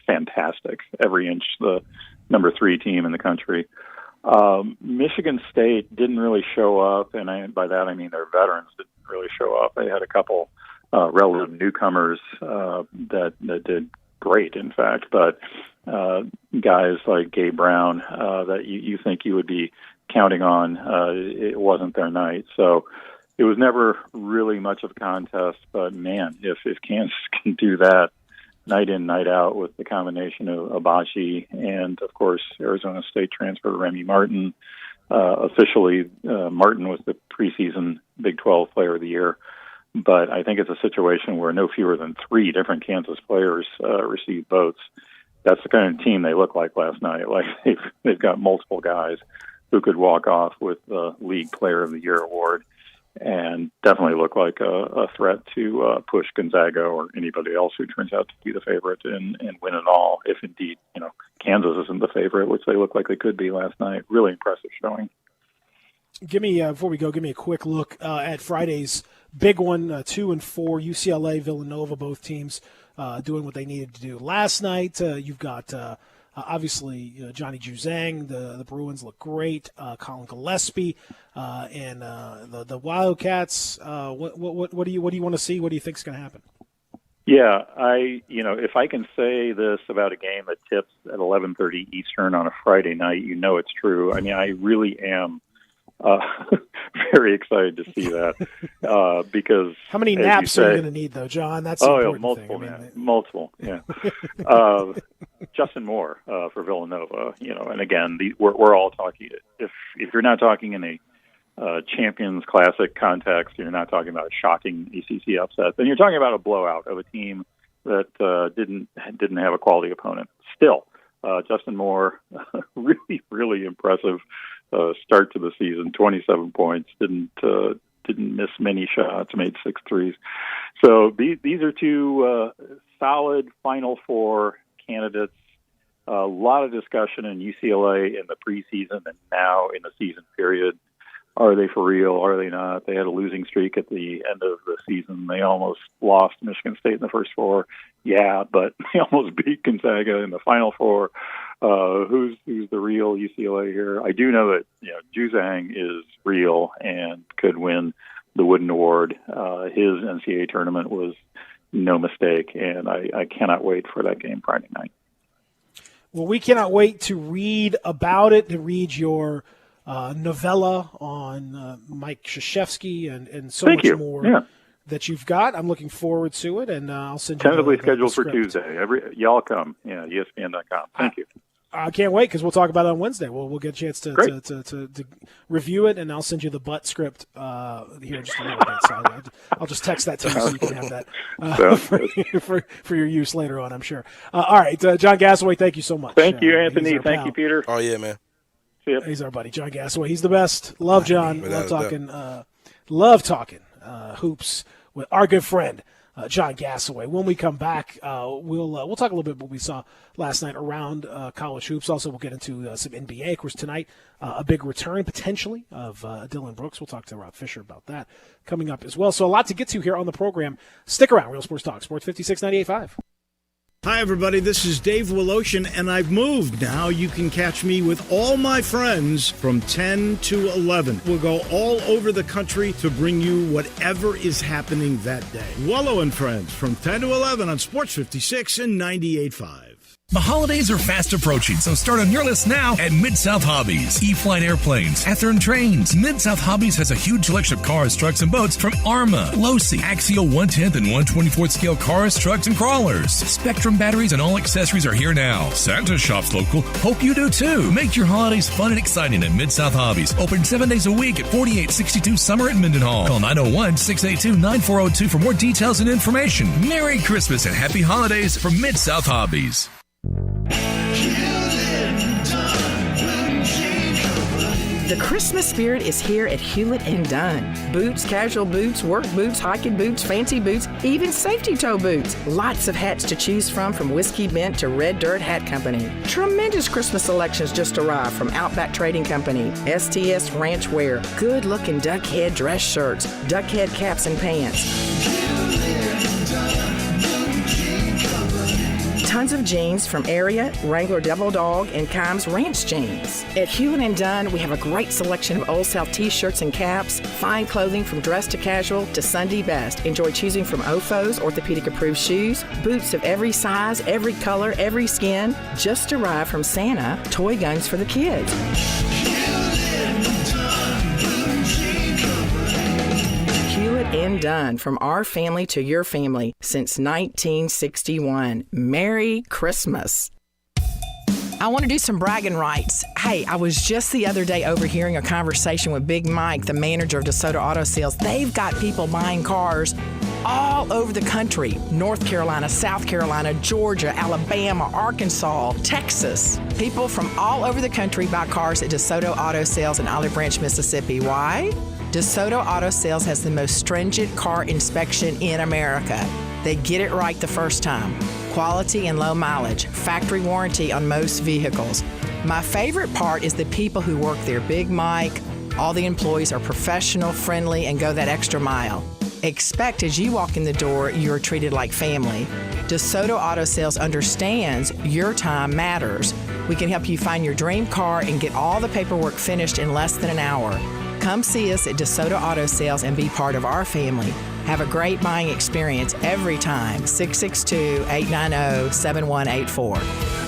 fantastic, every inch the number 3 team in the country. Michigan State didn't really show up, and by that I mean their veterans didn't really show up. They had a couple relative newcomers that did great, in fact, but guys like Gabe Brown that you think you would be counting on, it wasn't their night. So it was never really much of a contest, but man, if Kansas can do that night in, night out with the combination of Abachi and, of course, Arizona State transfer Remy Martin. Officially, Martin was the preseason Big 12 Player of the Year. But I think it's a situation where no fewer than 3 different Kansas players received votes. That's the kind of team they look like last night. Like they've got multiple guys who could walk off with the League Player of the Year award, and definitely look like a threat to push Gonzaga or anybody else who turns out to be the favorite and win it all. If indeed, Kansas isn't the favorite, which they look like they could be last night. Really impressive showing. Give me before we go, give me a quick look at Friday's big one, 2 and 4, UCLA, Villanova, both teams doing what they needed to do. Last night, you've got obviously Johnny Juzang. The Bruins look great. Colin Gillespie and the Wildcats. What do you want to see? What do you think is going to happen? Yeah, if I can say this about a game that tips at 11:30 Eastern on a Friday night, it's true. I mean, I really am very excited to see that because how many naps are you going to need, though, John? That's the important multiple, thing. Multiple. Yeah. Justin Moore for Villanova. And again, we're all talking. If you're not talking in a Champions Classic context, you're not talking about a shocking ACC upset, then you're talking about a blowout of a team that didn't have a quality opponent. Still, Justin Moore, really, really impressive. Start to the season, 27 points, didn't miss many shots, made 6 threes. So these are 2 solid Final Four candidates. A lot of discussion in UCLA in the preseason and now in the season period. Are they for real? Are they not? They had a losing streak at the end of the season. They almost lost Michigan State in the first 4. Yeah, but they almost beat Gonzaga in the Final Four. Who's the real UCLA here? I do know that Juzang is real and could win the Wooden Award. His NCAA tournament was no mistake, and I cannot wait for that game Friday night. Well, we cannot wait to read about it, to read your novella on Mike Krzyzewski and so much more that you've got. I'm looking forward to it, and I'll send you tentatively the scheduled for script. Tuesday. Y'all come. Yeah, ESPN.com. Thank you. I can't wait because we'll talk about it on Wednesday. We'll get a chance to review it, and I'll send you the butt script here in just a little bit. So I'll just text that to you so you can have that for your use later on, I'm sure. All right, John Gassaway, thank you so much. Thank you, Anthony. Thank you, Peter. Oh, yeah, man. See ya. He's our buddy, John Gassaway. He's the best. Love John. Love talking hoops with our good friend, John Gassaway. When we come back, we'll talk a little bit about what we saw last night around college hoops. Also, we'll get into some NBA. Of course, tonight, a big return potentially of Dylan Brooks. We'll talk to Rob Fisher about that coming up as well. So a lot to get to here on the program. Stick around. Real Sports Talk, Sports 56 98.5. Hi, everybody. This is Dave Woloshin, and I've moved now. You can catch me with all my friends from 10 to 11. We'll go all over the country to bring you whatever is happening that day. Wallow and Friends from 10 to 11 on Sports 56 and 98.5. The holidays are fast approaching, so start on your list now at Mid-South Hobbies. E-Flight Airplanes, Athearn Trains. Mid-South Hobbies has a huge selection of cars, trucks, and boats from Arma, Losi, Axial 1/10 and 1/24 scale cars, trucks, and crawlers. Spectrum batteries and all accessories are here now. Santa shops local. Hope you do too. Make your holidays fun and exciting at Mid-South Hobbies. Open 7 days a week at 4862 Summer at Mendenhall. Call 901-682-9402 for more details and information. Merry Christmas and Happy Holidays from Mid-South Hobbies. The Christmas spirit is here at Hewlett & Dunn. Boots, casual boots, work boots, hiking boots, fancy boots, even safety toe boots. Lots of hats to choose from Whiskey Bent to Red Dirt Hat Company. Tremendous Christmas selections just arrived from Outback Trading Company, STS Ranch Wear, good-looking duck head dress shirts, duck head caps and pants. Tons of jeans from Area, Wrangler Devil Dog, and Kimes Ranch jeans. At Hewlett & Dunn, we have a great selection of Old South t-shirts and caps, fine clothing from dress to casual to Sunday best. Enjoy choosing from OFO's orthopedic-approved shoes, boots of every size, every color, every skin. Just arrived from Santa, toy guns for the kids. Hewlett & Dunn, from our family to your family since 1961. Merry Christmas. I want to do some bragging rights. Hey, I was just the other day overhearing a conversation with Big Mike, the manager of DeSoto Auto Sales. They've got people buying cars all over the country. North Carolina, South Carolina, Georgia, Alabama, Arkansas, Texas. People from all over the country buy cars at DeSoto Auto Sales in Olive Branch, Mississippi. Why? DeSoto Auto Sales has the most stringent car inspection in America. They get it right the first time. Quality and low mileage, factory warranty on most vehicles. My favorite part is the people who work there. Big Mike, all the employees are professional, friendly, and go that extra mile. Expect as you walk in the door, you're treated like family. DeSoto Auto Sales understands your time matters. We can help you find your dream car and get all the paperwork finished in less than an hour. Come see us at DeSoto Auto Sales and be part of our family. Have a great buying experience every time. 662-890-7184.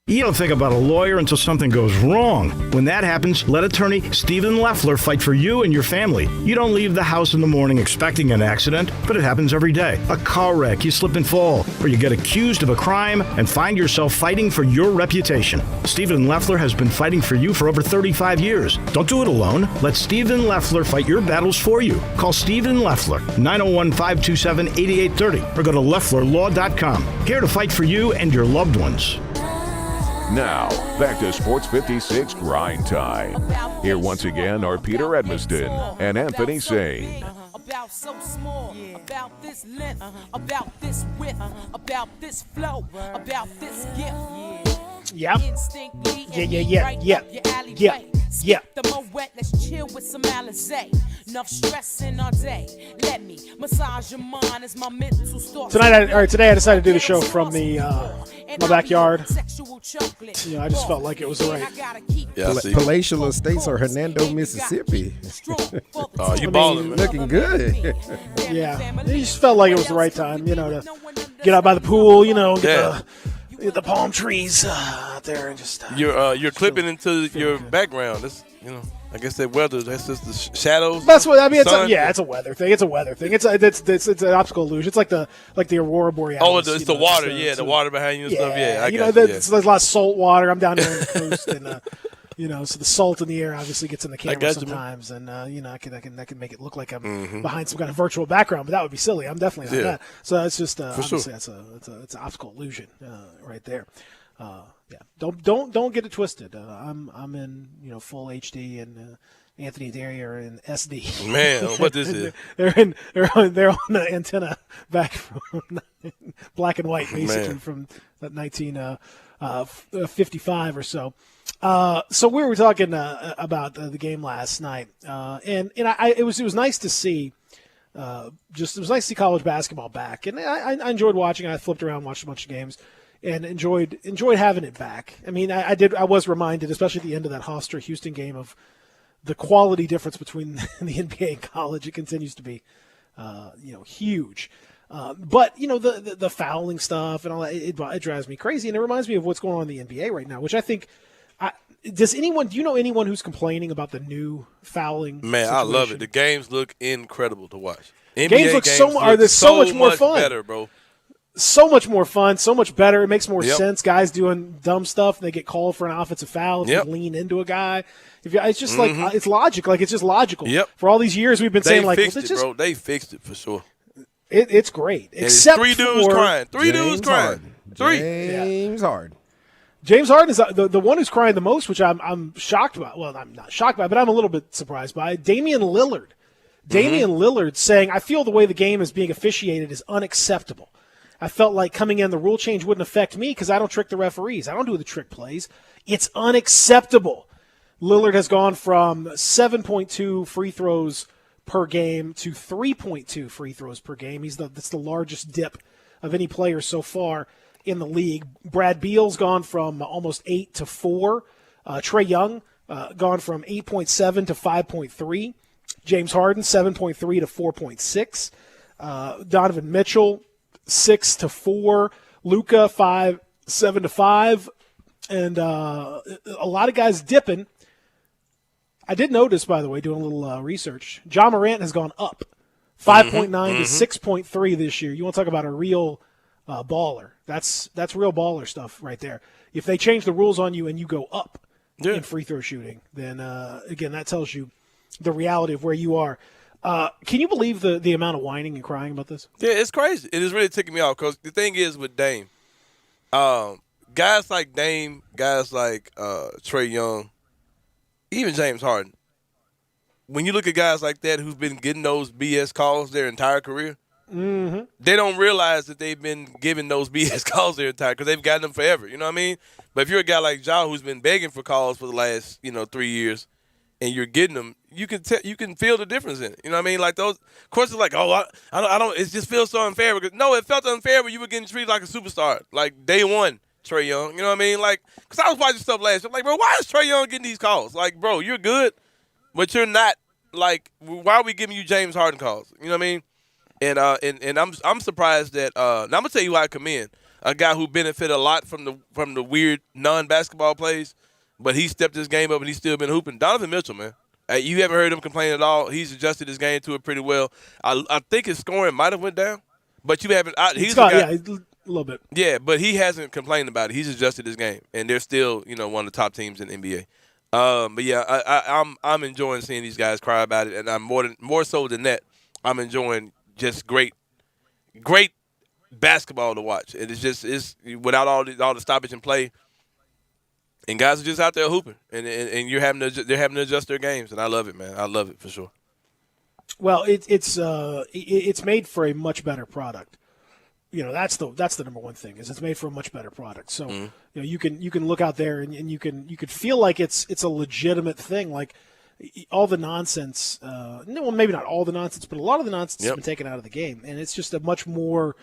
You don't think about a lawyer until something goes wrong. When that happens, let attorney Stephen Leffler fight for you and your family. You don't leave the house in the morning expecting an accident, but it happens every day. A car wreck, you slip and fall, or you get accused of a crime and find yourself fighting for your reputation. Stephen Leffler has been fighting for you for over 35 years. Don't do it alone. Let Stephen Leffler fight your battles for you. Call Stephen Leffler, 901-527-8830, or go to LefflerLaw.com. Here to fight for you and your loved ones. Now, back to Sports 56 Grind Time. Here once again are Peter Edmiston and Anthony Sane. About so small, about this length, about this width, about this flow, about this gift. Yeah. The Moet, let's chill with some Alizé. Enough stressing all day. Let me massage your mind as my mental starts. Today I decided to do the show from the my backyard. You know, I just felt like it was the right. Yeah, Palatial Estates or Hernando, Mississippi. Oh, you balling, man. Looking good. Yeah, it just felt like it was the right time, you know, to get out by the pool, you know, get the palm trees out there and just. You're clipping into your background. That's, you know, I guess that weather. That's just the shadows. That's what I mean. It's a weather thing. It's a weather thing. It's an optical illusion. It's like the aurora borealis. Oh, it's the water. The water behind you and stuff. Yeah, I got there's a lot of salt water. I'm down here on the coast, and you know, so the salt in the air obviously gets in the camera sometimes, and you know, I can make it look like I'm behind some kind of virtual background, but that would be silly. I'm definitely not that. So it's just obviously it's an optical illusion right there. Yeah, don't get it twisted. I'm in full HD, and Anthony and Derry are in SD. Man, what this is? They're on the antenna back from black and white, basically from that 1955 or so. So we were talking about the game last night, and it was nice to see. It was nice to see college basketball back, and I enjoyed watching. I flipped around, watched a bunch of games, and enjoyed having it back. I mean, I was reminded, especially at the end of that Hofstra-Houston game, of the quality difference between the NBA and college. It continues to be, huge. But the fouling stuff and all that, it drives me crazy, and it reminds me of what's going on in the NBA right now, which I think. Do you know anyone who's complaining about the new fouling? Man, situation? I love it. The games look incredible to watch. NBA games look so much more fun. Better, bro. So much more fun, so much better. It makes more sense. Guys doing dumb stuff, and they get called for an offensive foul if they lean into a guy. It's just like it's logic. Like it's just logical. Yep. For all these years, we've been saying like, fixed it, bro. They fixed it for sure. It's great. Except three dudes crying. James Harden. James Harden is the one who's crying the most, which I'm shocked by. Well, I'm not shocked by, but I'm a little bit surprised by. Damian Lillard. Damian Lillard saying, I feel the way the game is being officiated is unacceptable. I felt like coming in, the rule change wouldn't affect me because I don't trick the referees. I don't do the trick plays. It's unacceptable. Lillard has gone from 7.2 free throws per game to 3.2 free throws per game. That's the largest dip of any player so far in the league. Brad Beal's gone from almost 8 to 4. Trae Young gone from 8.7 to 5.3. James Harden 7.3 to 4.6. Donovan Mitchell 6 to 4. Luka 7 to 5. And a lot of guys dipping. I did notice, by the way, doing a little research, Ja Morant has gone up 5.9 to 6.3 this year. You want to talk about a real baller. That's real baller stuff right there. If they change the rules on you and you go up in free throw shooting, then again, that tells you the reality of where you are. Can you believe the amount of whining and crying about this? Yeah, it's crazy. It is really ticking me off because the thing is with Dame, guys like Dame, guys like Trae Young, even James Harden, when you look at guys like that who've been getting those BS calls their entire career, they don't realize that they've been giving those BS calls their entire because they've gotten them forever. You know what I mean? But if you're a guy like Ja who's been begging for calls for the last 3 years, and you're getting them, you can feel the difference in it. You know what I mean? Like those questions, like, I don't. It just feels so unfair. Because no, it felt unfair when you were getting treated like a superstar, like day one, Trae Young. You know what I mean? Like, because I was watching stuff last year. I'm like, bro, why is Trae Young getting these calls? Like, bro, you're good, but you're not. Like, why are we giving you James Harden calls? You know what I mean? And I'm surprised that. Now I'm gonna tell you why I commend a guy who benefited a lot from the weird non-basketball plays. But he stepped his game up, and he's still been hooping. Donovan Mitchell, man. You haven't heard him complain at all. He's adjusted his game to it pretty well. I think his scoring might have went down, but you haven't. He's a little bit. Yeah, but he hasn't complained about it. He's adjusted his game, and they're still, one of the top teams in the NBA. But yeah, I'm enjoying seeing these guys cry about it, and I'm more so than that, I'm enjoying just great basketball to watch. And it's without all the stoppage and play. And guys are just out there hooping, and they're having to adjust their games, and I love it, man. I love it for sure. Well, it's made for a much better product. That's the number one thing is it's made for a much better product. So you can look out there and you can feel like it's a legitimate thing. Like all the nonsense, maybe not all the nonsense, but a lot of the nonsense has been taken out of the game, and it's just a much more.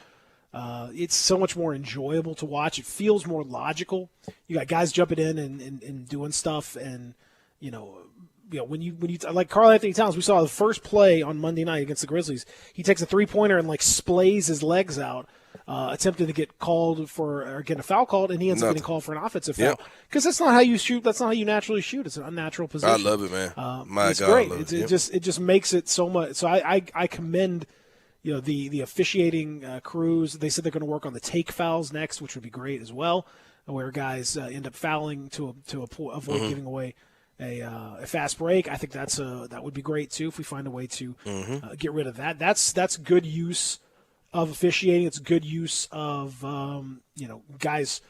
It's so much more enjoyable to watch. It feels more logical. You got guys jumping in and doing stuff, and when you like Karl Anthony Towns, we saw the first play on Monday night against the Grizzlies. He takes a 3-pointer and splays his legs out, attempting to get called or get a foul called, and he ends up getting called for an offensive foul because that's not how you shoot. That's not how you naturally shoot. It's an unnatural position. I love it, man. It's great. It just makes it so much. So I commend. The officiating crews, they said they're going to work on the take fouls next, which would be great as well, where guys end up fouling to avoid giving away a fast break. I think that would be great too if we find a way to get rid of that. That's good use of officiating. It's good use of guys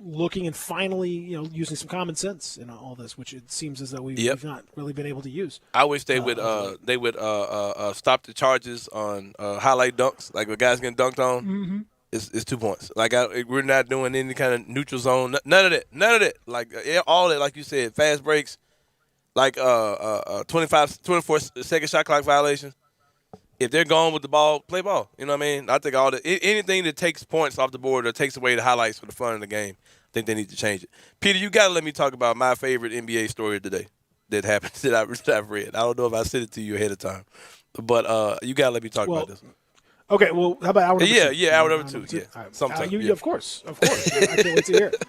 looking and finally using some common sense in all this, which it seems as though we've not really been able to use. I wish they would stop the charges on highlight dunks, like when guys getting dunked on. It's 2 points. Like we're not doing any kind of neutral zone. None of that. Like all that, like you said, fast breaks, like 24 second shot clock violations. If they're gone with the ball, play ball. You know what I mean? I think anything that takes points off the board or takes away the highlights for the fun of the game, I think they need to change it. Peter, you got to let me talk about my favorite NBA story of the day that happened that I've read. I don't know if I sent it to you ahead of time, but you got to let me talk about this. Okay, well, how about hour number 2? Yeah, hour number 2. Yeah, right. Of course. I can't wait to hear it.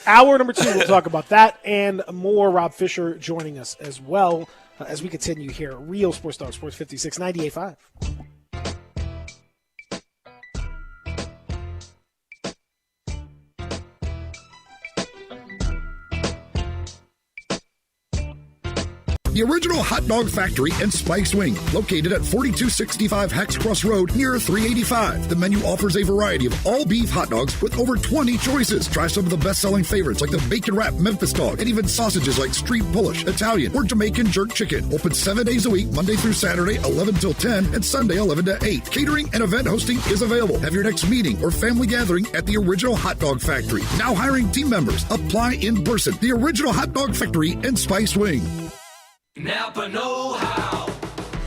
Hour number 2, we'll talk about that and more. Rob Fisher joining us as well as we continue here. Real Sports Talk, Sports 56, 98.5. The original hot dog factory and Spice Wing, located at 4265 Hex Cross Road near 385. The menu offers a variety of all-beef hot dogs with over 20 choices. Try some of the best-selling favorites like the bacon wrap Memphis dog and even sausages like street Polish, Italian, or Jamaican jerk chicken. Open 7 days a week, Monday through Saturday, 11 till 10, and Sunday, 11 to 8. Catering and event hosting is available. Have your next meeting or family gathering at the original hot dog factory. Now hiring team members. Apply in person. The original hot dog factory and Spice Wing. Napa know-how.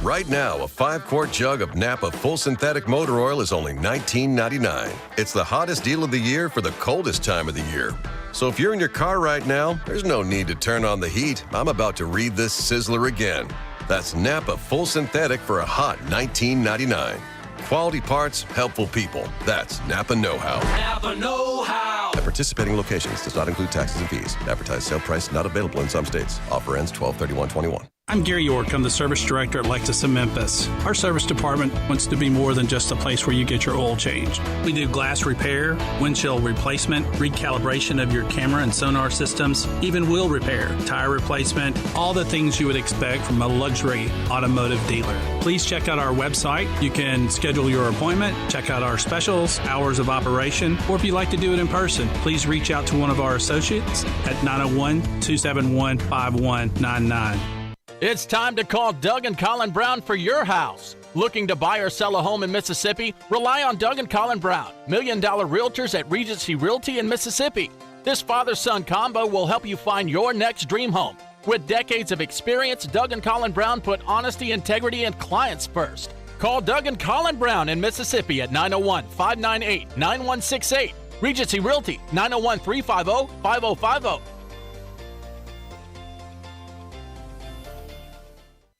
Right now, a 5-quart jug of Napa full synthetic motor oil is only $19.99. It's the hottest deal of the year for the coldest time of the year. So if you're in your car right now, there's no need to turn on the heat. I'm about to read this sizzler again. That's Napa full synthetic for a hot $19.99. Quality parts, helpful people. That's Napa know-how. Napa know-how. At participating locations does not include taxes and fees. Advertised sale price not available in some states. Offer ends 12/31/21. I'm Gary York. I'm the service director at Lexus of Memphis. Our service department wants to be more than just a place where you get your oil changed. We do glass repair, windshield replacement, recalibration of your camera and sonar systems, even wheel repair, tire replacement, all the things you would expect from a luxury automotive dealer. Please check out our website. You can schedule your appointment, check out our specials, hours of operation, or if you'd like to do it in person, please reach out to one of our associates at 901-271-5199. It's time to call Doug and Colin Brown for your house. Looking to buy or sell a home in Mississippi? Rely on Doug and Colin Brown, $1 Million Realtors at Regency Realty in Mississippi. This father-son combo will help you find your next dream home. With decades of experience, Doug and Colin Brown put honesty, integrity, and clients first. Call Doug and Colin Brown in Mississippi at 901-598-9168. Regency Realty, 901-350-5050.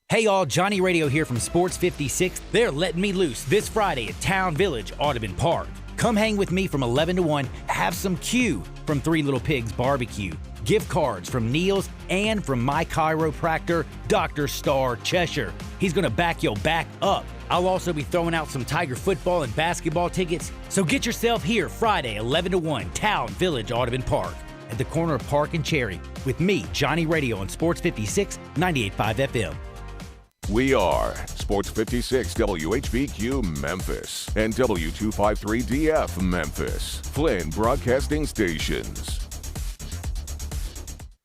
Hey all, Johnny Radio here from Sports 56. They're letting me loose this Friday at Town Village, Audubon Park. Come hang with me from 11 to 1, have some Q from Three Little Pigs Barbecue, gift cards from Neil's, and from my chiropractor, Dr. Star Cheshire. He's going to back your back up. I'll also be throwing out some Tiger football and basketball tickets, so get yourself here Friday, 11 to 1, Town Village, Audubon Park, at the corner of Park and Cherry, with me, Johnny Radio on Sports 56, 98.5 FM. We are Sports 56 WHBQ Memphis and W253DF Memphis, Flynn Broadcasting Stations.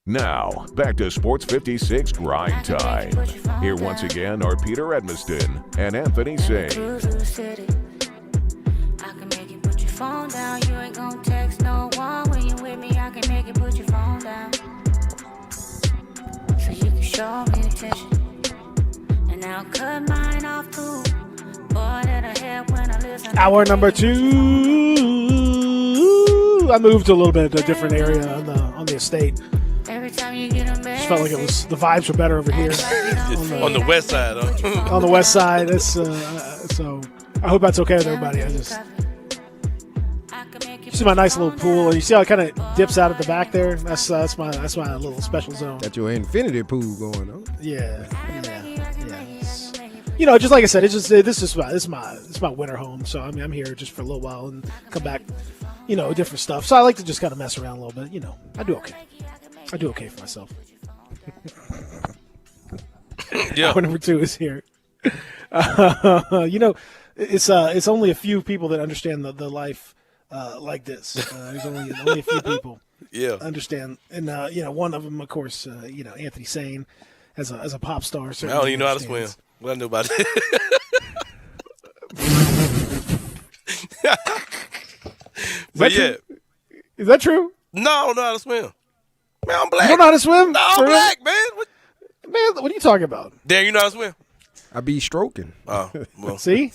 Now, back to Sports 56 Grind Time. Here once again are Peter Edmiston and Anthony Singh. I can make you put your phone down. You ain't gonna text no one when you with me. I can make you put your phone down. So you can show me attention. And I'll cut mine off too. Boy, that I have when I listen. Hour number 2. I moved to a little bit of a different area on the estate. Every time you get a Just felt like the vibes were better over here. on the west side, huh? On the west side. That's so I hope that's okay with everybody. You see my nice little pool, and you see how it kind of dips out at the back there. That's my little special zone. Got your infinity pool going on. Yeah. You know, just like I said, this is my winter home. So I mean, I'm here just for a little while and come back. You know, different stuff. So I like to just kind of mess around a little bit. You know, I do okay. I do okay for myself. Yeah. Hour number 2 is here. You know, it's only a few people that understand the life like this. There's only a few people. Yeah. Understand, and you know, one of them, of course, you know, Anthony Sane, as a pop star. I don't even know how to swim. What I know about it. Is that true? No, I don't know how to swim. Man, I'm black. You don't know how to swim? No, I'm black, man. What are you talking about? Dan, you know how to swim? I be stroking. Oh, well. See?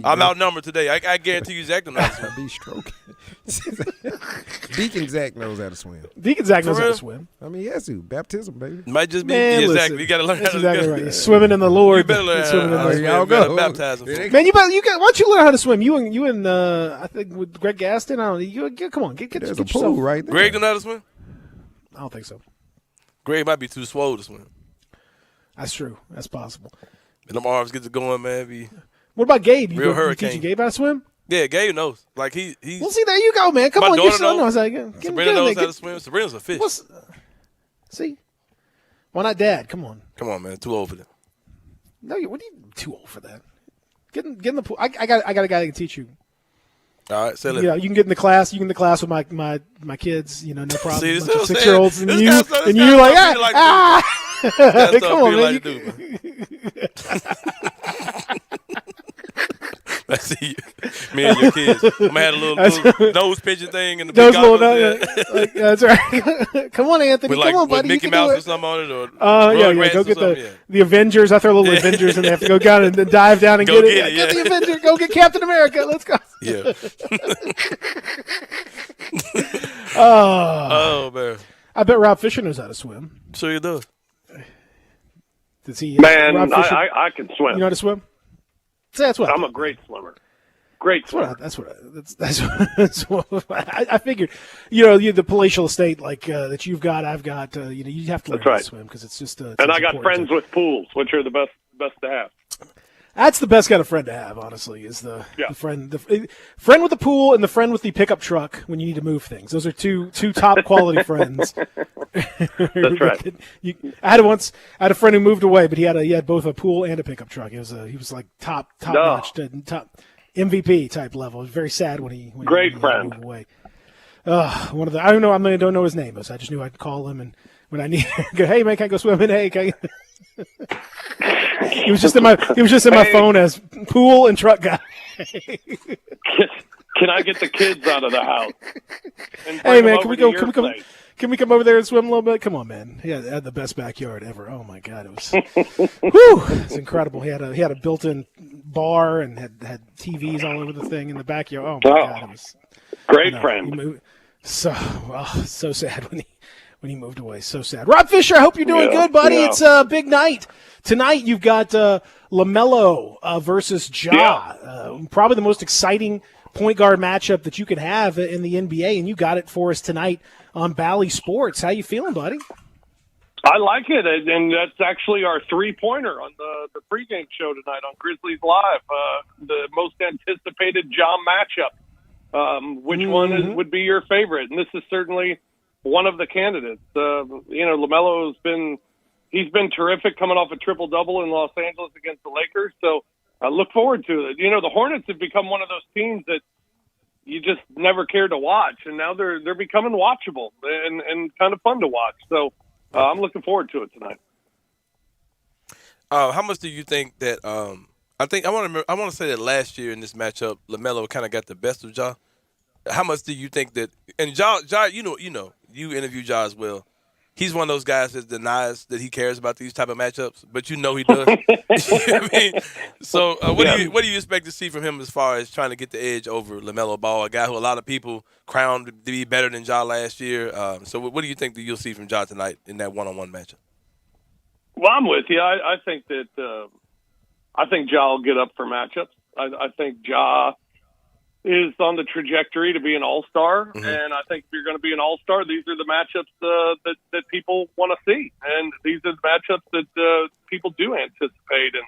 I'm outnumbered today. I guarantee you Zach knows how to swim. I be stroking. Deacon Zach knows how to swim. Deacon Zach knows how to swim. I mean, he has to. Baptism, baby. Might just be. Man, Exactly. You got to learn how to exactly right. You're swimming in the Lord. You better learn how to swim. You got to baptize him. Man, why don't you learn how to swim? You and I think with Greg Gaston. I don't know. Come on, get There's get a pool yourself. right there. Greg don't know how to swim? I don't think so. Greg might be too swole to swim. That's true. That's possible. And them arms get to going, man. What about Gabe? You hurricane. teaching Gabe how to swim? Yeah, Gabe knows. Like he's. Well, see, there you go, man. Come My on, your daughter son knows. knows. Sabrina knows how to swim. Sabrina's a fish. See, why not Dad? Come on. Come on, man. Too old for that. No, what are you too old for that? Get in the pool. I got a guy that can teach you. All right, say Yeah, you can get in the class. You can get in the class with my kids. You know, no problem. See, Bunch of 6-year-olds, and you're like, come on, man. I see you. Me and your kids. I'm gonna have a little nose pigeon thing and the big goggles. That's right. Come on, Anthony. With, like, come on, buddy. with Mickey you can Mouse do or something on it, or go get the Avengers. I throw a little Avengers, and they have to go down and then dive down and Go get get it. it, Get yeah. the Avenger. Go get Captain America. Let's go. Yeah. Oh man. I bet Rob Fisher knows how to swim. Sure he does. Does he? Man, Rob Fisher, I can swim. You know how to swim? Say that's what. I'm a great swimmer. Great. That's what I figured. The palatial estate that you've got, I've got. You have to learn how to swim because it's just. And I got friends with pools, which are the best to have. That's the best kind of friend to have, honestly, is the friend with the pool and the friend with the pickup truck when you need to move things. Those are two top quality friends. That's right. I had a friend who moved away, but he had both a pool and a pickup truck. He was like top notch, top MVP type level. It was very sad when he friend moved away. I don't know his name, so I just knew I'd call him and when I need go, hey man, can I go swimming? Hey, can I... He was just in my phone as pool and truck guy. Can I get the kids out of the house? Hey man, can we come over there and swim a little bit? Come on, man. He had the best backyard ever. Oh my God, it was it's incredible. He had a built-in bar and had TVs all over the thing in the backyard. Oh my God, it was great friend. So sad when he moved away. So sad. Rob Fisher, I hope you're doing good, buddy. Yeah. It's a big night. Tonight you've got LaMelo versus Ja. Probably the most exciting point guard matchup that you could have in the NBA, and you got it for us tonight on Bally Sports. How you feeling, buddy? I like it, and that's actually our three-pointer on the pregame show tonight on Grizzlies Live, the most anticipated Ja matchup. Which one would be your favorite? And this is certainly one of the candidates. LaMelo he's been terrific coming off a triple-double in Los Angeles against the Lakers, so I look forward to it. The Hornets have become one of those teams that you just never cared to watch, and now they're becoming watchable and kind of fun to watch. So I'm looking forward to it tonight. How much do you think that I want to say that last year in this matchup, LaMelo kind of got the best of Ja. How much do you think that? And Ja, you interviewed Ja as well. He's one of those guys that denies that he cares about these type of matchups, but he does. You know what I mean? So what do you expect to see from him as far as trying to get the edge over LaMelo Ball, a guy who a lot of people crowned to be better than Ja last year? So what do you think that you'll see from Ja tonight in that one-on-one matchup? Well, I'm with you. I think Ja will get up for matchups. I think Ja is on the trajectory to be an all-star, and I think if you're going to be an all-star, these are the matchups that people want to see, and these are the matchups that people do anticipate, and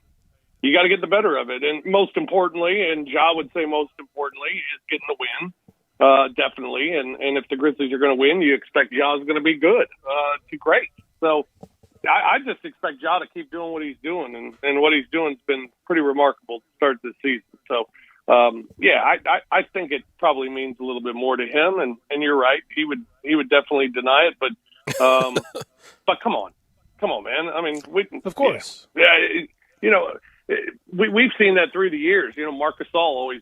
you got to get the better of it. And most importantly, and Ja would say most importantly, is getting the win, definitely. And if the Grizzlies are going to win, you expect Ja's going to be good to great. So I just expect Ja to keep doing what he's doing, and what he's doing has been pretty remarkable to start this season. So. I think it probably means a little bit more to him, and you're right. He would definitely deny it, but but come on, man. I mean, of course, we've seen that through the years. Marc Gasol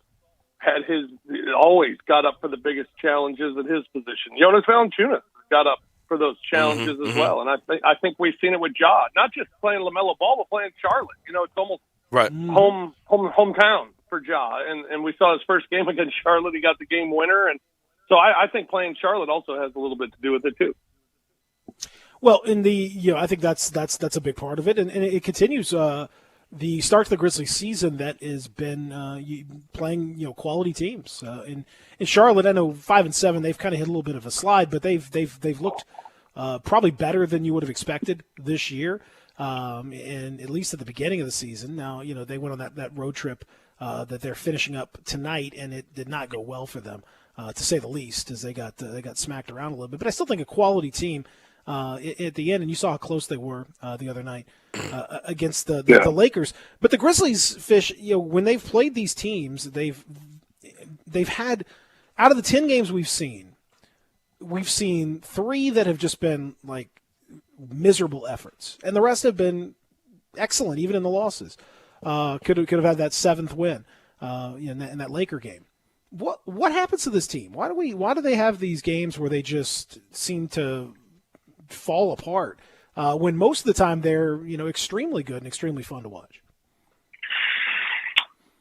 always got up for the biggest challenges at his position. Jonas Valanciunas got up for those challenges as well, and I think we've seen it with Ja, not just playing LaMelo Ball, but playing Charlotte. It's almost right hometown for Ja, and we saw his first game against Charlotte. He got the game winner, and so I think playing Charlotte also has a little bit to do with it too. Well, I think that's a big part of it, and it continues. The start to the Grizzlies season that has been playing quality teams in Charlotte. I know 5-7, they've kind of hit a little bit of a slide, but they've looked probably better than you would have expected this year, and at least at the beginning of the season. Now they went on that road trip that they're finishing up tonight, and it did not go well for them, to say the least, as they got smacked around a little bit. But I still think a quality team at the end, and you saw how close they were the other night against the Lakers. But the Grizzlies, Fish, when they've played these teams, they've had, out of the 10 games we've seen 3 that have just been like miserable efforts, and the rest have been excellent, even in the losses. Could have had that 7th win in that Laker game. What happens to this team? Why do they have these games where they just seem to fall apart when most of the time they're extremely good and extremely fun to watch?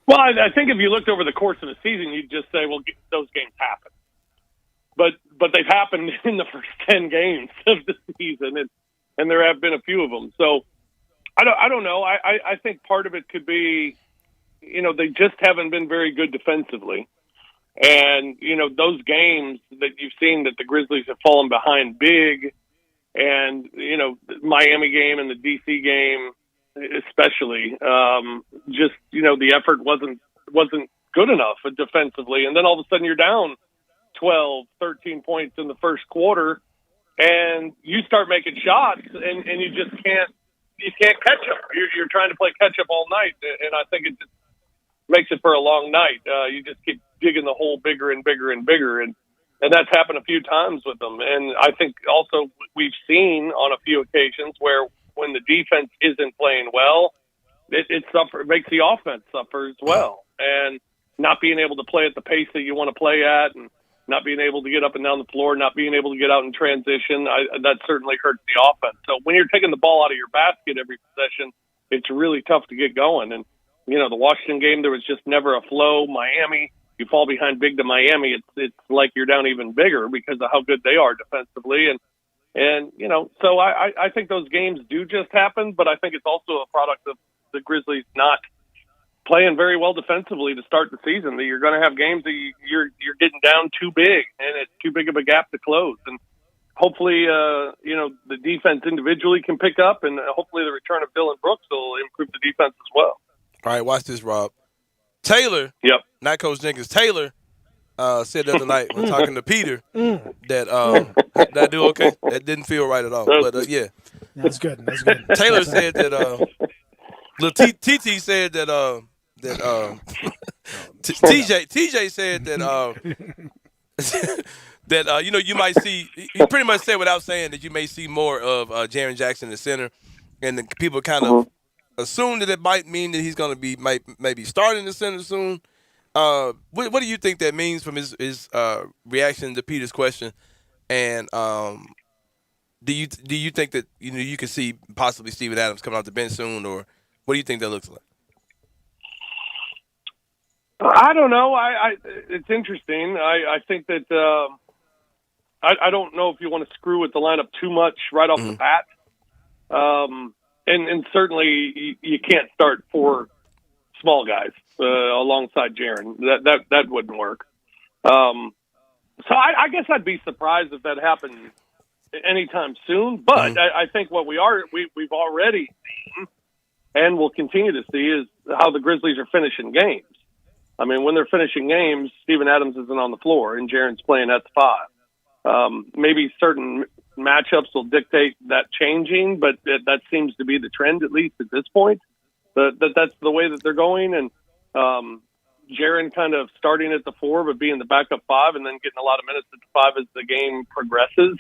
Well, I think if you looked over the course of the season, you'd just say, well, those games happen. But they've happened in the first 10 games of the season, and there have been a few of them. So I don't know. I think part of it could be they just haven't been very good defensively. And, those games that you've seen that the Grizzlies have fallen behind big, and, the Miami game and the DC game especially, the effort wasn't good enough defensively. And then all of a sudden you're down 12, 13 points in the first quarter, and you start making shots, and you just can't catch them. You're trying to play catch up all night, and I think it just makes it for a long night. You just keep digging the hole bigger and bigger and bigger, and that's happened a few times with them. And I think also we've seen on a few occasions where when the defense isn't playing well, it makes the offense suffer as well. And not being able to play at the pace that you want to play at, and not being able to get up and down the floor, not being able to get out in transition, that certainly hurts the offense. So when you're taking the ball out of your basket every possession, it's really tough to get going. And, the Washington game, there was just never a flow. Miami, you fall behind big to Miami, it's like you're down even bigger because of how good they are defensively. And so I think those games do just happen, but I think it's also a product of the Grizzlies not playing very well defensively to start the season. That you're going to have games that you're getting down too big, and it's too big of a gap to close. And hopefully, the defense individually can pick up, and hopefully the return of Dylan Brooks will improve the defense as well. All right, watch this, Rob. Taylor, not Coach Jenkins, Taylor said the other night when talking to Peter that did I do okay? That didn't feel right at all. But, yeah. That's good. Taylor said that TT said that TJ said that that you might see. He pretty much said without saying that you may see more of Jaren Jackson in the center, and the people kind of assume that it might mean that he's going to be maybe starting the center soon. What do you think that means from his reaction to Peter's question? And do you think that you could see possibly Steven Adams coming off the bench soon, or what do you think that looks like? I don't know. It's interesting. I think that I don't know if you want to screw with the lineup too much right off the bat. And certainly you can't start 4 small guys alongside Jaren. That wouldn't work. So I guess I'd be surprised if that happened anytime soon. But I think what we've already seen and will continue to see is how the Grizzlies are finishing games. I mean, when they're finishing games, Steven Adams isn't on the floor and Jaren's playing at the 5. Maybe certain matchups will dictate that changing, but that seems to be the trend, at least at this point. That's the way that they're going. And Jaren kind of starting at the 4, but being the backup 5 and then getting a lot of minutes at the 5 as the game progresses.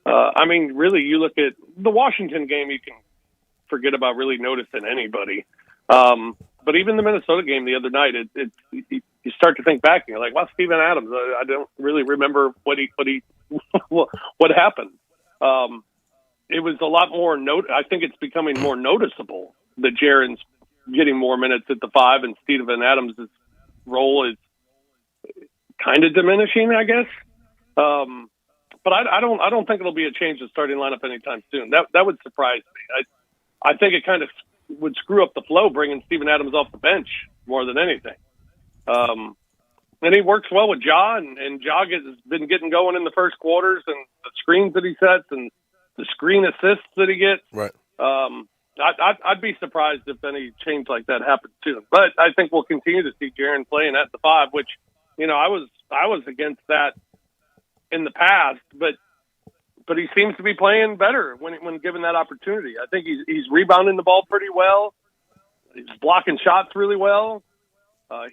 I mean, really, you look at the Washington game, you can forget about really noticing anybody. But even the Minnesota game the other night, you start to think back and you're like, wow, Steven Adams, I don't really remember what happened. It was a lot more I think it's becoming more noticeable that Jaren's getting more minutes at the 5 and Steven Adams' role is kind of diminishing, I guess. But I don't think it'll be a change in starting lineup anytime soon. That would surprise me. I think it kind of would screw up the flow bringing Steven Adams off the bench more than anything. And he works well with Ja, and Ja has been getting going in the first quarters, and the screens that he sets and the screen assists that he gets. Right. I'd be surprised if any change like that happens soon. But I think we'll continue to see Jaren playing at the 5, which, I was against that in the past, but he seems to be playing better when given that opportunity. I think he's rebounding the ball pretty well. He's blocking shots really well.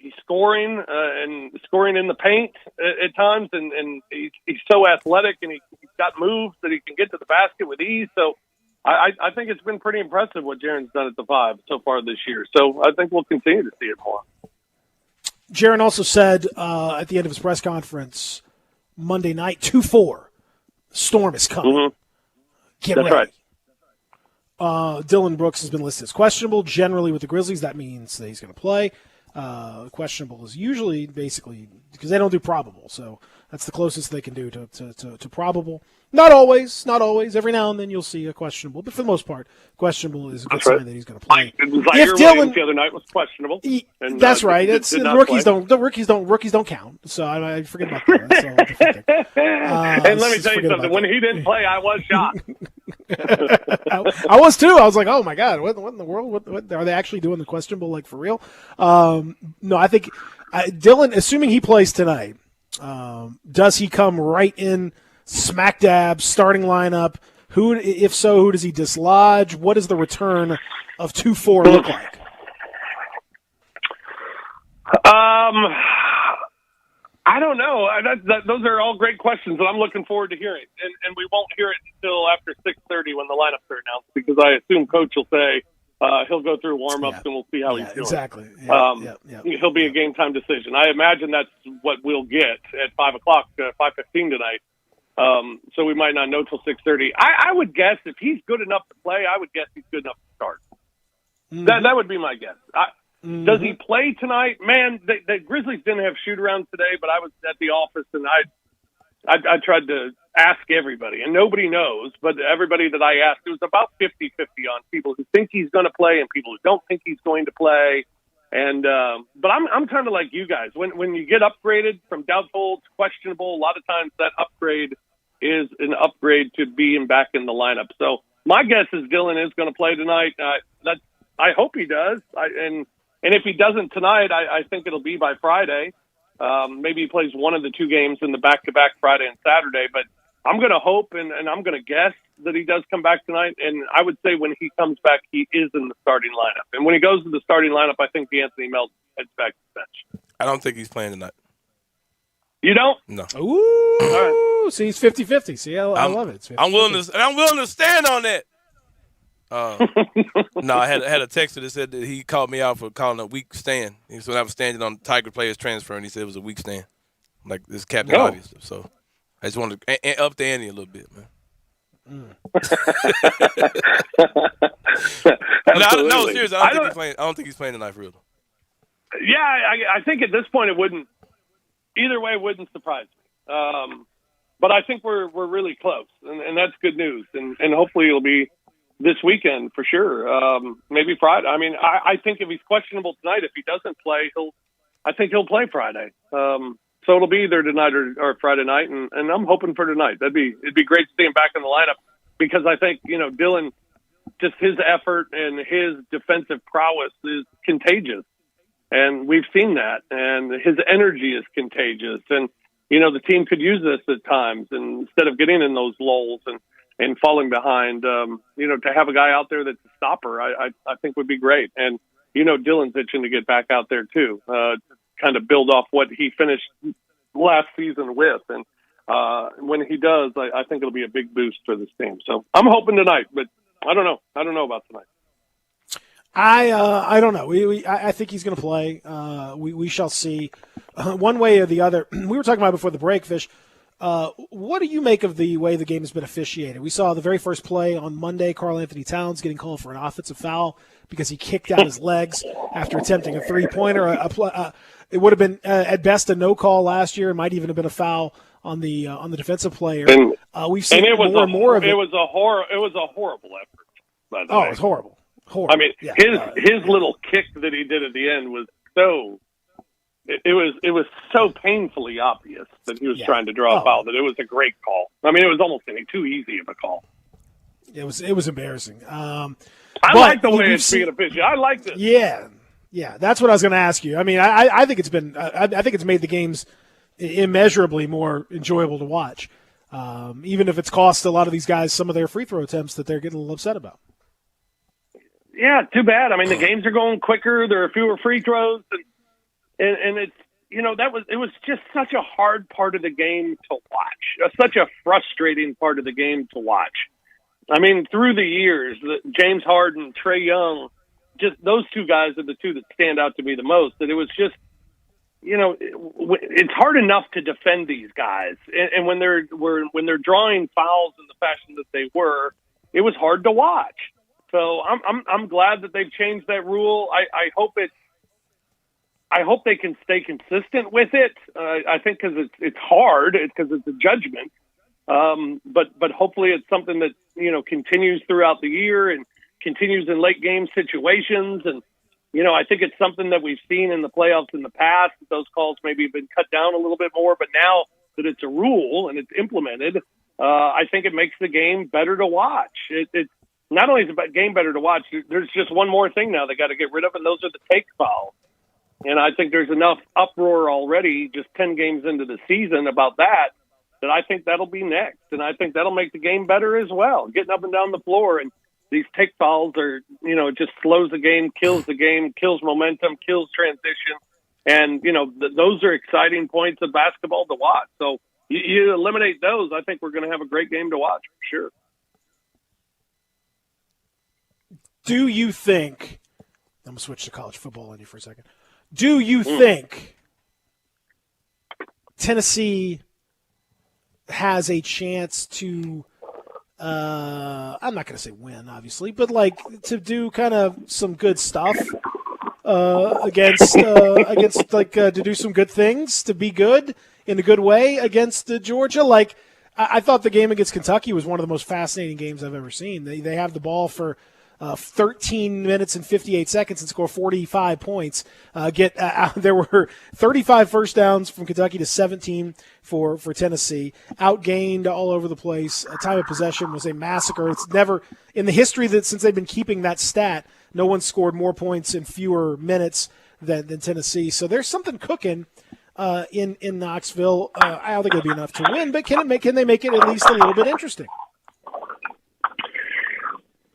He's scoring in the paint at times, and he's so athletic, and he's got moves that he can get to the basket with ease. So I think it's been pretty impressive what Jaren's done at the 5 so far this year. So I think we'll continue to see it more. Jaren also said at the end of his press conference Monday night, 2-4, storm is coming. Mm-hmm. Get That's ready. Right. Dylan Brooks has been listed as questionable. Generally with the Grizzlies, that means that he's going to play. questionable is usually basically because they don't do probable, so that's the closest they can do to probable. Not always. Every now and then you'll see a questionable, but for the most part, questionable is a good sign that he's going to play. Zaire Williams the other night was questionable. That's right. Rookies don't count. So I forget about that. That's all different thing. And let me tell you something. When he didn't play, I was shocked. I was too. I was like, oh my God, what in the world? What are they actually doing the questionable like for real? No, I think Dylan, assuming he plays tonight, does he come right in smack dab starting lineup? Who, if so, who does he dislodge? What does the return of 2-4 look like? I don't know. Those are all great questions that I'm looking forward to hearing, and we won't hear it until after 6:30 when the lineups are announced, because I assume Coach will say he'll go through warm-ups and we'll see how he's doing. Exactly. He'll be a game-time decision. I imagine that's what we'll get at 5 o'clock, 5:15 tonight. So we might not know till 6:30. I would guess if he's good enough to play, I would guess he's good enough to start. Mm-hmm. That would be my guess. Does he play tonight? Man, the Grizzlies didn't have shoot-arounds today, but I was at the office and I tried to ask everybody, and nobody knows, but everybody that I asked, it was about 50-50 on people who think he's going to play and people who don't think he's going to play. And but I'm kind of like you guys. When you get upgraded from doubtful to questionable, a lot of times that upgrade is an upgrade to being back in the lineup. So my guess is Dylan is going to play tonight. I hope he does. And if he doesn't tonight, I think it'll be by Friday. Maybe he plays one of the two games in the back-to-back Friday and Saturday. But I'm going to hope and I'm going to guess that he does come back tonight. And I would say when he comes back, he is in the starting lineup. And when he goes to the starting lineup, I think Anthony Melton heads back to the bench. I don't think he's playing tonight. You don't? No. Ooh. All right. See, he's 50-50. See, I love it. I'm willing to stand on that. No, I had a texter that said that he called me out for calling a weak stand. So when I was standing on Tiger players transfer, and he said it was a weak stand. Like this Captain Obvious. So I just wanted to up the ante a little bit, man. No, seriously, I don't think he's playing tonight for real. Yeah, I think at this point it wouldn't. Either way, it wouldn't surprise me. But I think we're really close, and that's good news. And hopefully it'll be this weekend for sure. Maybe Friday. I mean, I think if he's questionable tonight, if he doesn't play, I think he'll play Friday. So it'll be either tonight or Friday night, and I'm hoping for tonight. It'd be great to see him back in the lineup, because I think, Dylan, just his effort and his defensive prowess is contagious. And we've seen that, and his energy is contagious. And, the team could use this at times, and instead of getting in those lulls and falling behind, to have a guy out there that's a stopper, I think would be great. And, Dylan's itching to get back out there too, kind of build off what he finished last season with. And when he does, I think it'll be a big boost for this team. So I'm hoping tonight, but I don't know. I don't know about tonight. I don't know. I think he's going to play. We shall see. One way or the other. We were talking about before the break, Fish. What do you make of the way the game has been officiated? We saw the very first play on Monday, Karl Anthony Towns getting called for an offensive foul because he kicked out his legs after attempting a three-pointer. It would have been at best a no call last year. It might even have been a foul on the defensive player. We've seen more and more of it. It was a horrible effort, by the way. Oh, it was horrible. I mean, his little kick that he did at the end was so. It was so painfully obvious that he was trying to draw a foul that it was a great call. I mean, it was almost too easy of a call. It was embarrassing. I like the way it's being officiated. I liked it. Yeah, that's what I was going to ask you. I mean, I think it's been. I think it's made the games immeasurably more enjoyable to watch, even if it's cost a lot of these guys some of their free throw attempts that they're getting a little upset about. Yeah, too bad. I mean, the games are going quicker. There are fewer free throws, and it's it was just such a hard part of the game to watch, such a frustrating part of the game to watch. I mean, through the years, James Harden, Trae Young, just those two guys are the two that stand out to me the most. And it was just, it's hard enough to defend these guys, and when they're drawing fouls in the fashion that they were, it was hard to watch. So I'm glad that they've changed that rule. I hope I hope they can stay consistent with it. I think because it's hard, because it's a judgment. But hopefully it's something that, continues throughout the year and continues in late game situations. And, I think it's something that we've seen in the playoffs in the past. Those calls maybe have been cut down a little bit more, but now that it's a rule and it's implemented, I think it makes the game better to watch. It's not only is the game better to watch, there's just one more thing now they got to get rid of, and those are the take fouls. And I think there's enough uproar already, just 10 games into the season, about that I think that'll be next. And I think that'll make the game better as well, getting up and down the floor. And these take fouls are, it just slows the game, kills momentum, kills transition. And, those are exciting points of basketball to watch. So you eliminate those, I think we're going to have a great game to watch for sure. Do you think – I'm going to switch to college football on you for a second. Do you think Tennessee has a chance to I'm not going to say win, obviously, but to do kind of some good stuff against to do some good things, to be good in a good way against Georgia? I thought the game against Kentucky was one of the most fascinating games I've ever seen. They have the ball for 13 minutes and 58 seconds and score 45 points. There were 35 first downs from Kentucky to 17 for Tennessee. Outgained all over the place. Time of possession was a massacre. It's never in the history since they've been keeping that stat, no one scored more points in fewer minutes than Tennessee. So there's something cooking in Knoxville. I don't think it'll be enough to win, but can they make it at least a little bit interesting?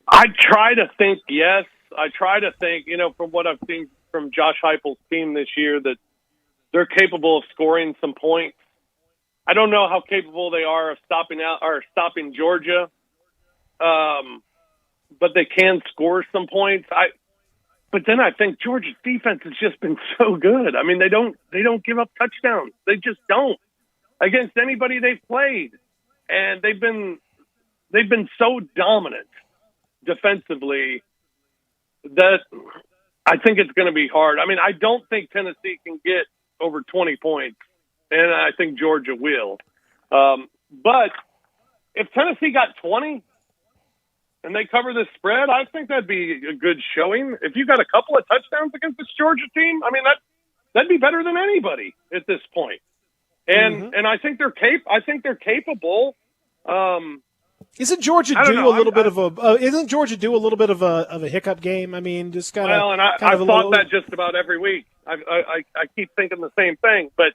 I try to think yes. I try to think, from what I've seen from Josh Heupel's team this year, that they're capable of scoring some points. I don't know how capable they are of stopping Georgia, but they can score some points. But then I think Georgia's defense has just been so good. I mean, they don't give up touchdowns. They just don't against anybody they've played, and they've been so dominant defensively that I think it's going to be hard. I mean, I don't think Tennessee can get over 20 points, and I think Georgia will. But if Tennessee got 20 and they cover this spread, I think that'd be a good showing. If you got a couple of touchdowns against this Georgia team, I mean, that'd be better than anybody at this point. And and I think they're capable. Isn't Georgia due a little bit of a hiccup game? I mean, just kind of. Well, and I've thought that just about every week. I keep thinking the same thing, but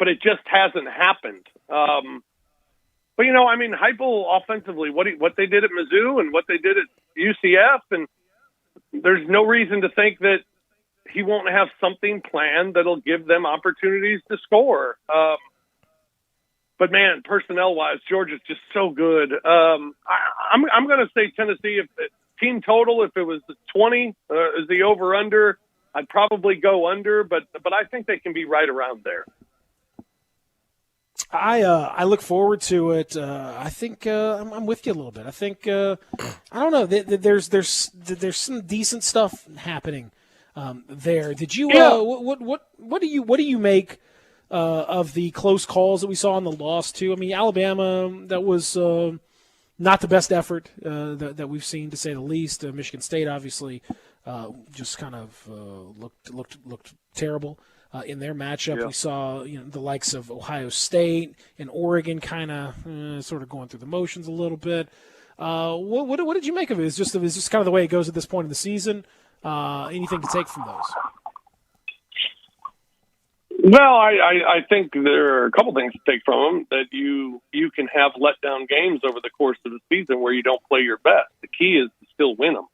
it just hasn't happened. But I mean, Heupel offensively, what they did at Mizzou and what they did at UCF, and there's no reason to think that he won't have something planned that'll give them opportunities to score. But man, personnel-wise, Georgia's just so good. I'm going to say Tennessee. If team total, if it was 20, is the over/under, I'd probably go under. But I think they can be right around there. I look forward to it. I think I'm with you a little bit. I think I don't know. There's some decent stuff happening there. Did you? What do you make of the close calls that we saw in the loss too? I mean, Alabama, that was not the best effort that we've seen, to say the least. Michigan State obviously just kind of looked terrible in their matchup. Yeah. We saw the likes of Ohio State and Oregon kind of sort of going through the motions a little bit. What did you make of it? Is this kind of the way it goes at this point in the season? Anything to take from those? Well, I think there are a couple things to take from them, that you can have letdown games over the course of the season where you don't play your best. The key is to still win them.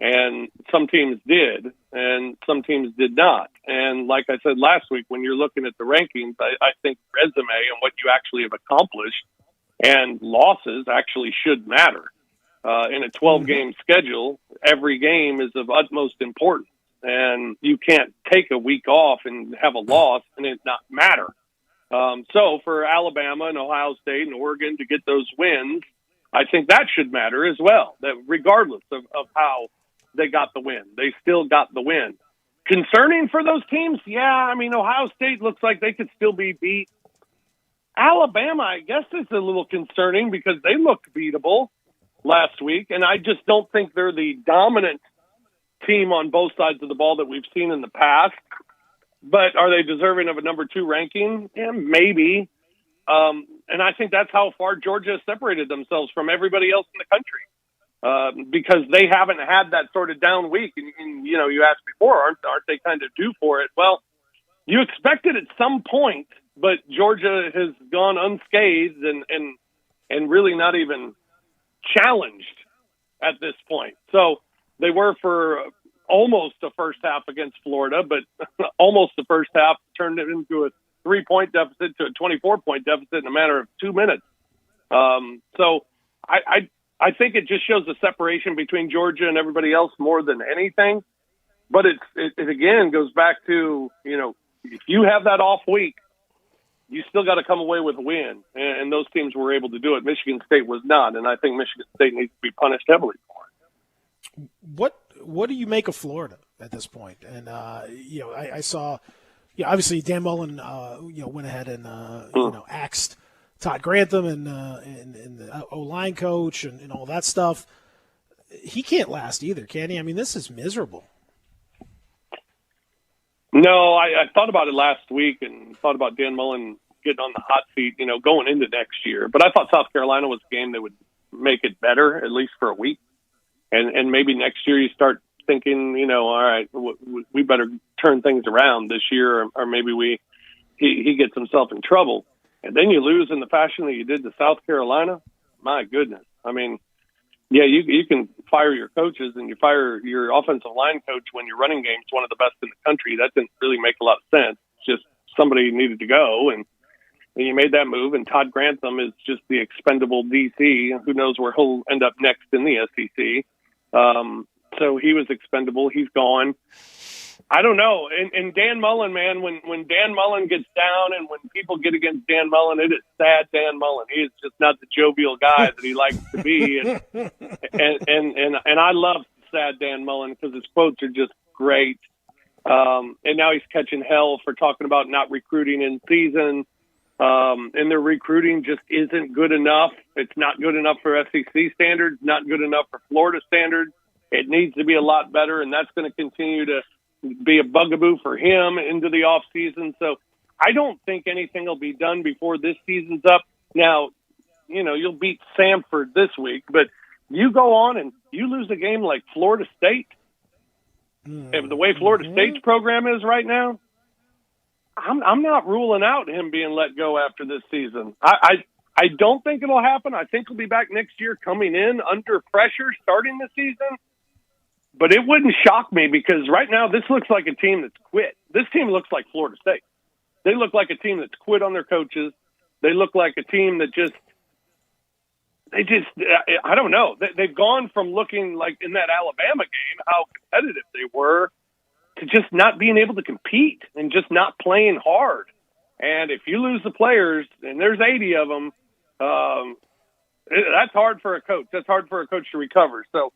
And some teams did, and some teams did not. And like I said last week, when you're looking at the rankings, I think resume and what you actually have accomplished and losses actually should matter. In a 12-game schedule, every game is of utmost importance. And you can't take a week off and have a loss and it not matter. So for Alabama and Ohio State and Oregon to get those wins, I think that should matter as well, that regardless of how they got the win, they still got the win. concerning for those teams? Yeah, I mean, Ohio State looks like they could still be beat. Alabama, I guess, is a little concerning because they looked beatable last week, and I just don't think they're the dominant team on both sides of the ball that we've seen in the past. But are they deserving of a number 2 ranking? Yeah, maybe. And I think that's how far Georgia has separated themselves from everybody else in the country, because they haven't had that sort of down week. And you asked before, aren't they kind of due for it? Well, you expect it at some point, but Georgia has gone unscathed and really not even challenged at this point. So they were for almost the first half against Florida, but almost the first half turned it into a 3-point deficit to a 24-point deficit in a matter of 2 minutes. So I think it just shows the separation between Georgia and everybody else more than anything. But it again goes back to, if you have that off week, you still got to come away with a win. And those teams were able to do it. Michigan State was not. And I think Michigan State needs to be punished heavily for it. What do you make of Florida at this point? And, I saw, obviously Dan Mullen, went ahead and, axed Todd Grantham and the O-line coach and all that stuff. He can't last either, can he? I mean, this is miserable. No, I thought about it last week and thought about Dan Mullen getting on the hot seat, going into next year. But I thought South Carolina was a game that would make it better, at least for a week. And maybe next year you start thinking, all right, we better turn things around this year, or maybe he gets himself in trouble. And then you lose in the fashion that you did to South Carolina. My goodness. I mean, yeah, you can fire your coaches and you fire your offensive line coach when your running game is one of the best in the country. That didn't really make a lot of sense. It's just somebody needed to go, and you made that move. And Todd Grantham is just the expendable DC. Who knows where he'll end up next in the SEC. So he was expendable. He's gone. I don't know. And Dan Mullen, man, when Dan Mullen gets down and when people get against Dan Mullen, it is sad Dan Mullen. He is just not the jovial guy that he likes to be. And I love sad Dan Mullen because his quotes are just great. And now he's catching hell for talking about not recruiting in season. And their recruiting just isn't good enough. It's not good enough for SEC standards, not good enough for Florida standards. It needs to be a lot better, and that's going to continue to be a bugaboo for him into the off season. So I don't think anything will be done before this season's up. Now, you'll beat Samford this week, but you go on and you lose a game like Florida State. And the way Florida State's program is right now, I'm not ruling out him being let go after this season. I don't think it'll happen. I think he'll be back next year coming in under pressure starting the season. But it wouldn't shock me because right now this looks like a team that's quit. This team looks like Florida State. They look like a team that's quit on their coaches. They look like a team that I don't know. They've gone from looking like in that Alabama game, how competitive they were, to just not being able to compete and just not playing hard. And if you lose the players, and there's 80 of them, that's hard for a coach. That's hard for a coach to recover. So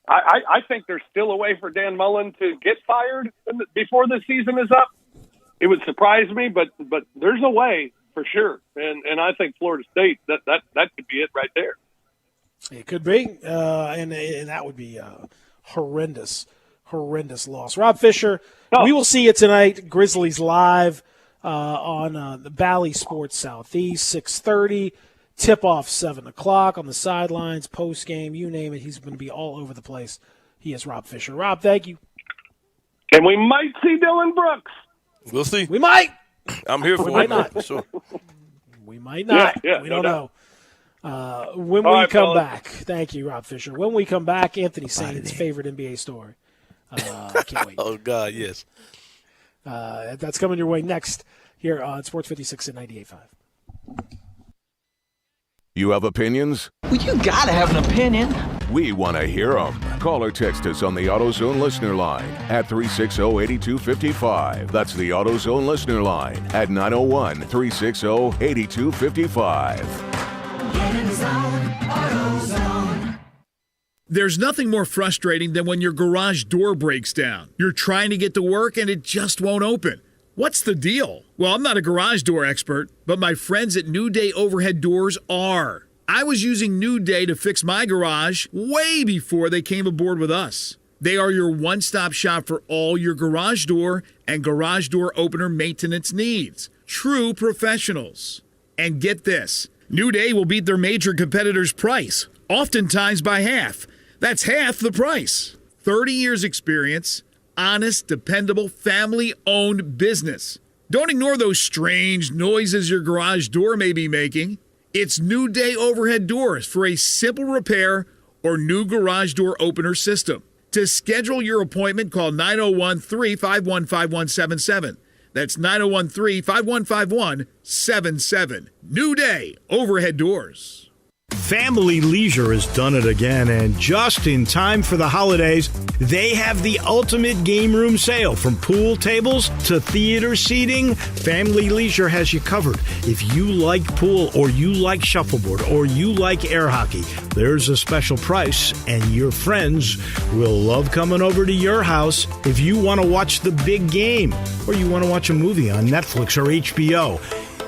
I think there's still a way for Dan Mullen to get fired before the season is up. It would surprise me, but there's a way for sure. And I think Florida State, that could be it right there. It could be, and that would be a horrendous loss. Rob Fisher, we will see you tonight. Grizzlies live on the Valley Sports Southeast, 6:30. Tip-off 7 o'clock on the sidelines, post-game, you name it. He's going to be all over the place. He is Rob Fisher. Rob, thank you. And we might see Dylan Brooks. We'll see. We might. I'm here for we it. Might not. Sure. We might not. Yeah, we don't know. When all we right, come fellas. back, thank you, Rob Fisher. When we come back, Anthony Sain's favorite NBA story. I can't wait. Oh, God, yes. That's coming your way next here on Sports 56 and 98.5. You have opinions? Well, you gotta have an opinion. We want to hear them. Call or text us on the AutoZone listener line at 360-8255. That's the AutoZone listener line at 901-360-8255. Get in the zone, AutoZone. There's nothing more frustrating than when your garage door breaks down. You're trying to get to work and it just won't open. What's the deal? Well, I'm not a garage door expert, but my friends at New Day Overhead Doors are. I was using New Day to fix my garage way before they came aboard with us. They are your one-stop shop for all your garage door and garage door opener maintenance needs. True professionals. And get this, New Day will beat their major competitors' price, oftentimes by half. That's half the price. 30 years experience, honest, dependable, family-owned business. Don't ignore those strange noises your garage door may be making. It's New Day Overhead Doors for a simple repair or new garage door opener system. To schedule your appointment, call 901-351-5177. That's 901-351-5177. New Day Overhead Doors. Family Leisure has done it again, and just in time for the holidays, they have the ultimate game room sale. From pool tables to theater seating, Family Leisure has you covered. If you like pool, or you like shuffleboard, or you like air hockey, there's a special price, and your friends will love coming over to your house if you want to watch the big game, or you want to watch a movie on Netflix or HBO.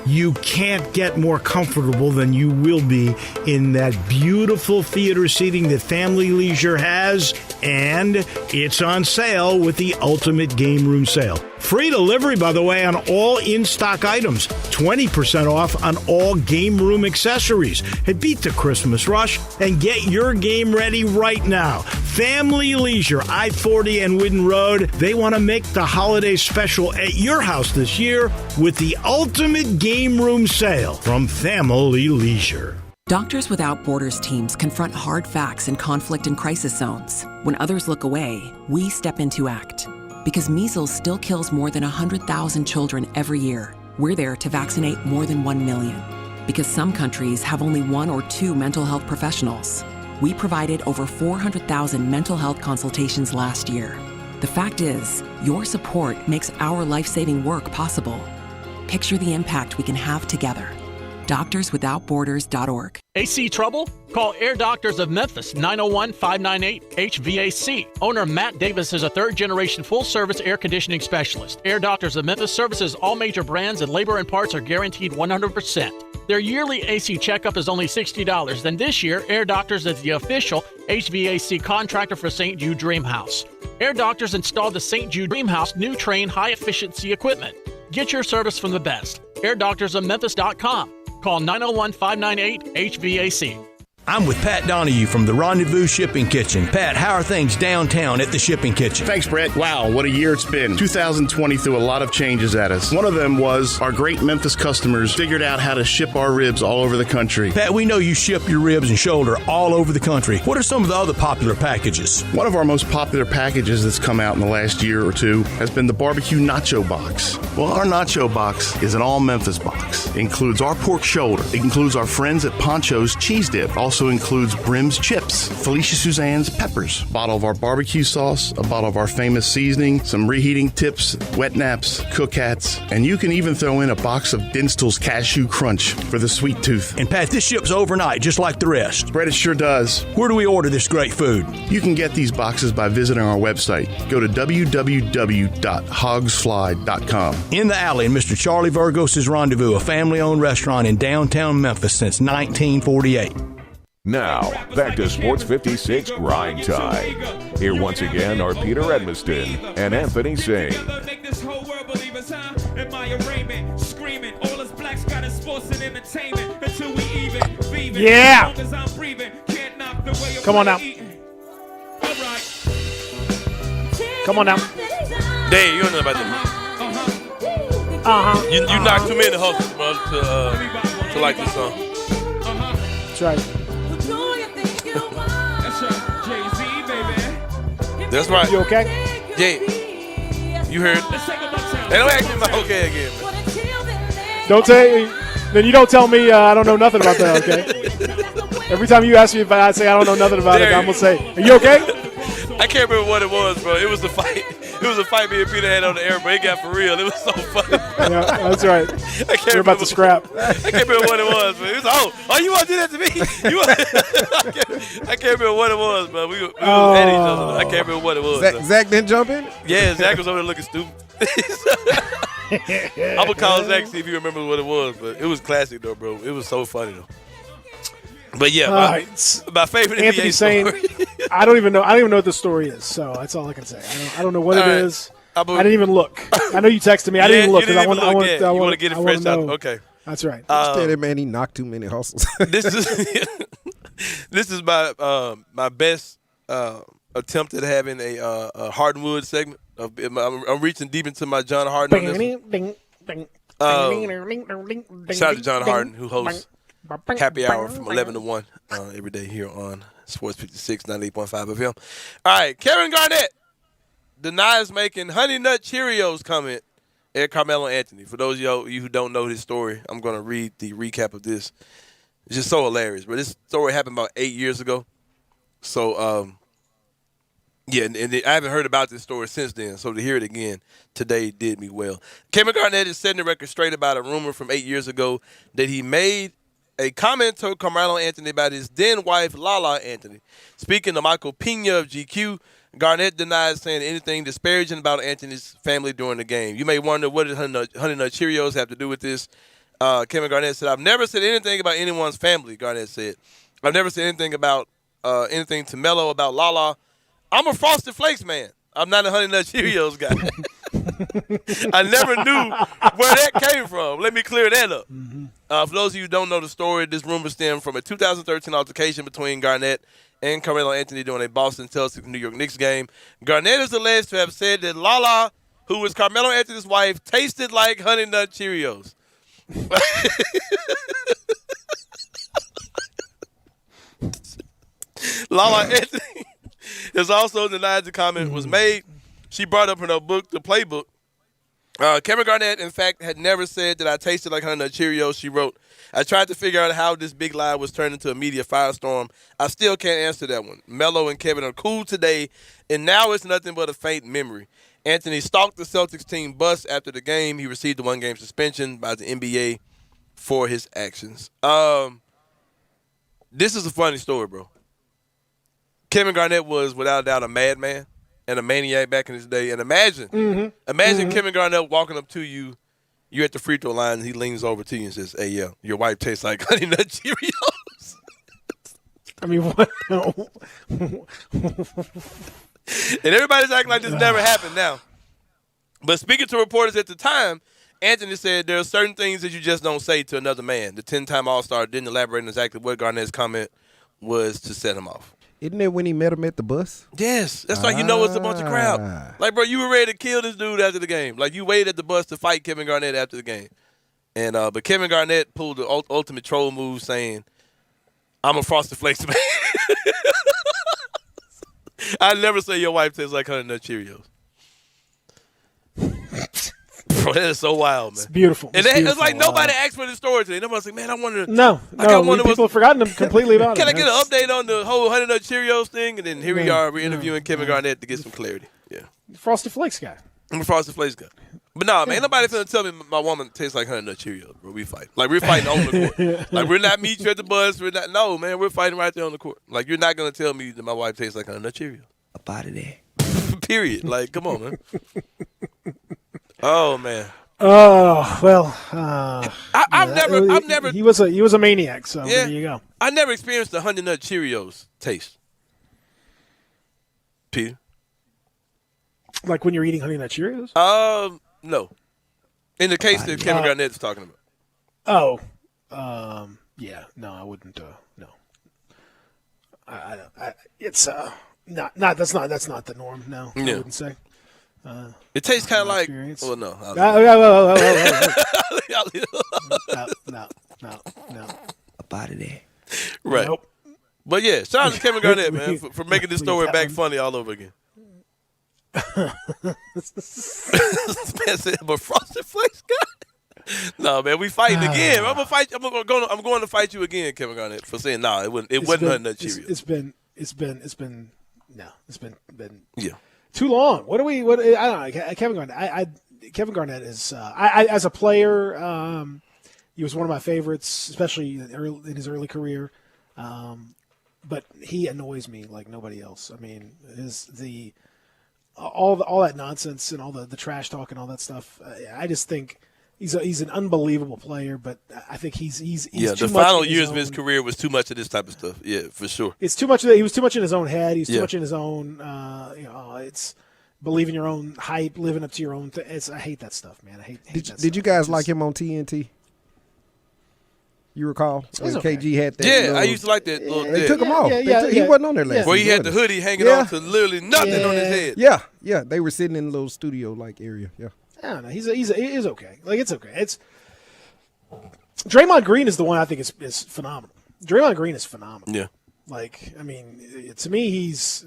You can't get more comfortable than you will be in that beautiful theater seating that Family Leisure has, and it's on sale with the Ultimate Game Room Sale. Free delivery, by the way, on all in-stock items. 20% off on all game room accessories. Hey, beat the Christmas rush and get your game ready right now. Family Leisure, I-40 and Whidden Road. They want to make the holiday special at your house this year with the Ultimate Game Room Sale from Family Leisure. Doctors Without Borders teams confront hard facts in conflict and crisis zones. When others look away, we step in to act. Because measles still kills more than 100,000 children every year, we're there to vaccinate more than 1 million. Because some countries have only 1 or 2 mental health professionals, we provided over 400,000 mental health consultations last year. The fact is, your support makes our life-saving work possible. Picture the impact we can have together. DoctorsWithoutBorders.org. AC trouble? Call Air Doctors of Memphis, 901-598-HVAC. Owner Matt Davis is a third-generation full-service air conditioning specialist. Air Doctors of Memphis services all major brands, and labor and parts are guaranteed 100%. Their yearly AC checkup is only $60. Then this year, Air Doctors is the official HVAC contractor for St. Jude Dream House. Air Doctors installed the St. Jude Dream House new Train high-efficiency equipment. Get your service from the best. AirDoctorsOfMemphis.com. Call 901-598-HVAC. I'm with Pat Donahue from the Rendezvous Shipping Kitchen. Pat, how are things downtown at the Shipping Kitchen? Thanks, Brett. Wow, what a year it's been. 2020 threw a lot of changes at us. One of them was our great Memphis customers figured out how to ship our ribs all over the country. Pat, we know you ship your ribs and shoulder all over the country. What are some of the other popular packages? One of our most popular packages that's come out in the last year or two has been the barbecue nacho box. Well, our nacho box is an all-Memphis box. It includes our pork shoulder. It includes our friends at Poncho's cheese dip. Also includes Brim's chips, Felicia Suzanne's peppers, a bottle of our barbecue sauce, a bottle of our famous seasoning, some reheating tips, wet naps, cook hats, and you can even throw in a box of Dinstall's Cashew Crunch for the sweet tooth. And Pat, this ships overnight just like the rest. Brett, it sure does. Where do we order this great food? You can get these boxes by visiting our website. Go to www.hogsfly.com. In the Alley in Mr. Charlie Virgos' Rendezvous, a family-owned restaurant in downtown Memphis since 1948. Now, back to Sports 56 Grind Time. Here once again are Peter Edmiston and Anthony Singh. Yeah! Come on now. Come on now. Dave, you don't know about that. You knocked too many hustles, bro, to like this song. That's right. That's right. You okay? Yeah. You heard? Hey, don't ask me about okay again, man. Don't say. Then you don't tell me I don't know nothing about that, okay? Every time you ask me if I say I don't know nothing about it, I'm going to say, are you okay? I can't remember what it was, bro. It was the fight. It was a fight me and Peter had on the air, but it got for real. It was so funny. Yeah, that's right. We're about to scrap. I can't remember what it was, but it was you want to do that to me? I can't remember what it was, but we was at each other. I can't remember what it was. Zach didn't jump in? Yeah, Zach was over there looking stupid. I'm gonna call Zach see if he remembers what it was, but it was classic though, bro. It was so funny though. But yeah, my favorite Anthony NBA saying, story. I don't even know what the story is, so that's all I can say. I don't know what it is. I didn't even look. I know you texted me. I didn't even look because I want to get it fresh out. Okay, that's right. Tell that man he knocked too many hustles. This is my best attempt at having a Hardwood segment. I'm reaching deep into my John Harden. Shout out to John Harden, who hosts Happy Hour from 11 to 1 every day here on Sports 56, 98.5 FM. All right, Kevin Garnett denies making Honey Nut Cheerios comment at Carmelo Anthony. For those of you who don't know his story, I'm going to read the recap of this. It's just so hilarious. But this story happened about 8 years ago. So, yeah, and I haven't heard about this story since then. So to hear it again today did me well. Kevin Garnett is setting the record straight about a rumor from 8 years ago that he made a comment to Carmelo Anthony about his then wife, Lala Anthony. Speaking to Michael Pena of GQ, Garnett denies saying anything disparaging about Anthony's family during the game. You may wonder, what did Honey Nut Cheerios have to do with this? Kevin Garnett said, I've never said anything about anyone's family, Garnett said. I've never said anything about anything to Melo about Lala. I'm a Frosted Flakes man. I'm not a Honey Nut Cheerios guy. I never knew where that came from. Let me clear that up. For those of you who don't know the story, this rumor stemmed from a 2013 altercation between Garnett and Carmelo Anthony during a Boston Celtics New York Knicks game. Garnett is alleged to have said that Lala, who was Carmelo Anthony's wife, tasted like Honey Nut Cheerios. Lala Anthony has also denied the comment was made. She brought up in her book, The Playbook. Kevin Garnett, in fact, had never said that I tasted like Honey Nut Cheerios. She wrote, I tried to figure out how this big lie was turned into a media firestorm. I still can't answer that one. Melo and Kevin are cool today, and now it's nothing but a faint memory. Anthony stalked the Celtics team bus after the game. He received a 1-game suspension by the NBA for his actions. This is a funny story, bro. Kevin Garnett was, without a doubt, a madman and a maniac back in his day. And imagine Kevin Garnett walking up to you, you're at the free throw line, and he leans over to you and says, hey, yeah, your wife tastes like Honey Nut Cheerios. I mean, what? And everybody's acting like this never happened now. But speaking to reporters at the time, Anthony said there are certain things that you just don't say to another man. The 10-time All-Star didn't elaborate on exactly what Garnett's comment was to set him off. Isn't that when he met him at the bus? Yes. That's why you know it's a bunch of crowd. Like, bro, you were ready to kill this dude after the game. Like, you waited at the bus to fight Kevin Garnett after the game. And but Kevin Garnett pulled the ultimate troll move saying, I'm a Frosted Flakes man. I'd never say your wife tastes like Honey Nut Cheerios. Bro, that is so wild, man. It's beautiful. And it's like nobody asked for this story today. Nobody's like, man, I wonder. People have forgotten completely about it. Can I get an update on the whole Honey Nut Cheerios thing? And then here we are, we're interviewing Kevin Garnett to get some clarity. Yeah. Frosted Flakes guy. I'm a Frosted Flakes guy. But nah, man, ain't nobody finna tell me my woman tastes like Honey Nut Cheerios, bro. We fight. Like, we're fighting on the court. Like, we're not meet you at the bus. We're not. No, man, we're fighting right there on the court. Like, you're not gonna tell me that my wife tastes like Honey Nut Cheerios. Up out of there. Period. Like, come on, man. Oh, man. Oh, well. I've never. He was a maniac. So there you go. I never experienced the Honey Nut Cheerios taste. Peter. Like when you're eating Honey Nut Cheerios? No. In the case that Kevin Garnett is talking about. Yeah. No, I wouldn't. No. It's not. That's not the norm. No, I wouldn't say. It tastes kind of like. Experience. Well, no. No. Up out of there. Right. Nope. But yeah, shout out to Kevin Garnett, man, for making this story back funny all over again. This man said, "But Frosted Flakes guy." No, man, we fighting again. I'm gonna fight. I'm going to fight you again, Kevin Garnett, for saying no. It wasn't Honey Nut Cheerios. It's been. Yeah. Too long. What do we? What I don't know. Kevin Garnett. Kevin Garnett is. As a player, he was one of my favorites, especially in his early career. But he annoys me like nobody else. I mean, all that nonsense and all the trash talk and all that stuff. I just think he's an unbelievable player, but I think he's the too final much years of his career was too much of this type of stuff. Yeah, for sure. It's too much. He was too much in his own head. He's too much in his own. It's believing your own hype, living up to your own. I hate that stuff, man. I hate that stuff. Did you guys like him on TNT? You recall when KG had that? Yeah, I used to like that. They took him off. He wasn't on there last. Where he had the hoodie hanging on to literally nothing on his head. Yeah. They were sitting in a little studio like area. Yeah. I don't know. He's okay. Like it's okay. It's Draymond Green is the one I think is phenomenal. Draymond Green is phenomenal. Yeah. Like, I mean, to me, he's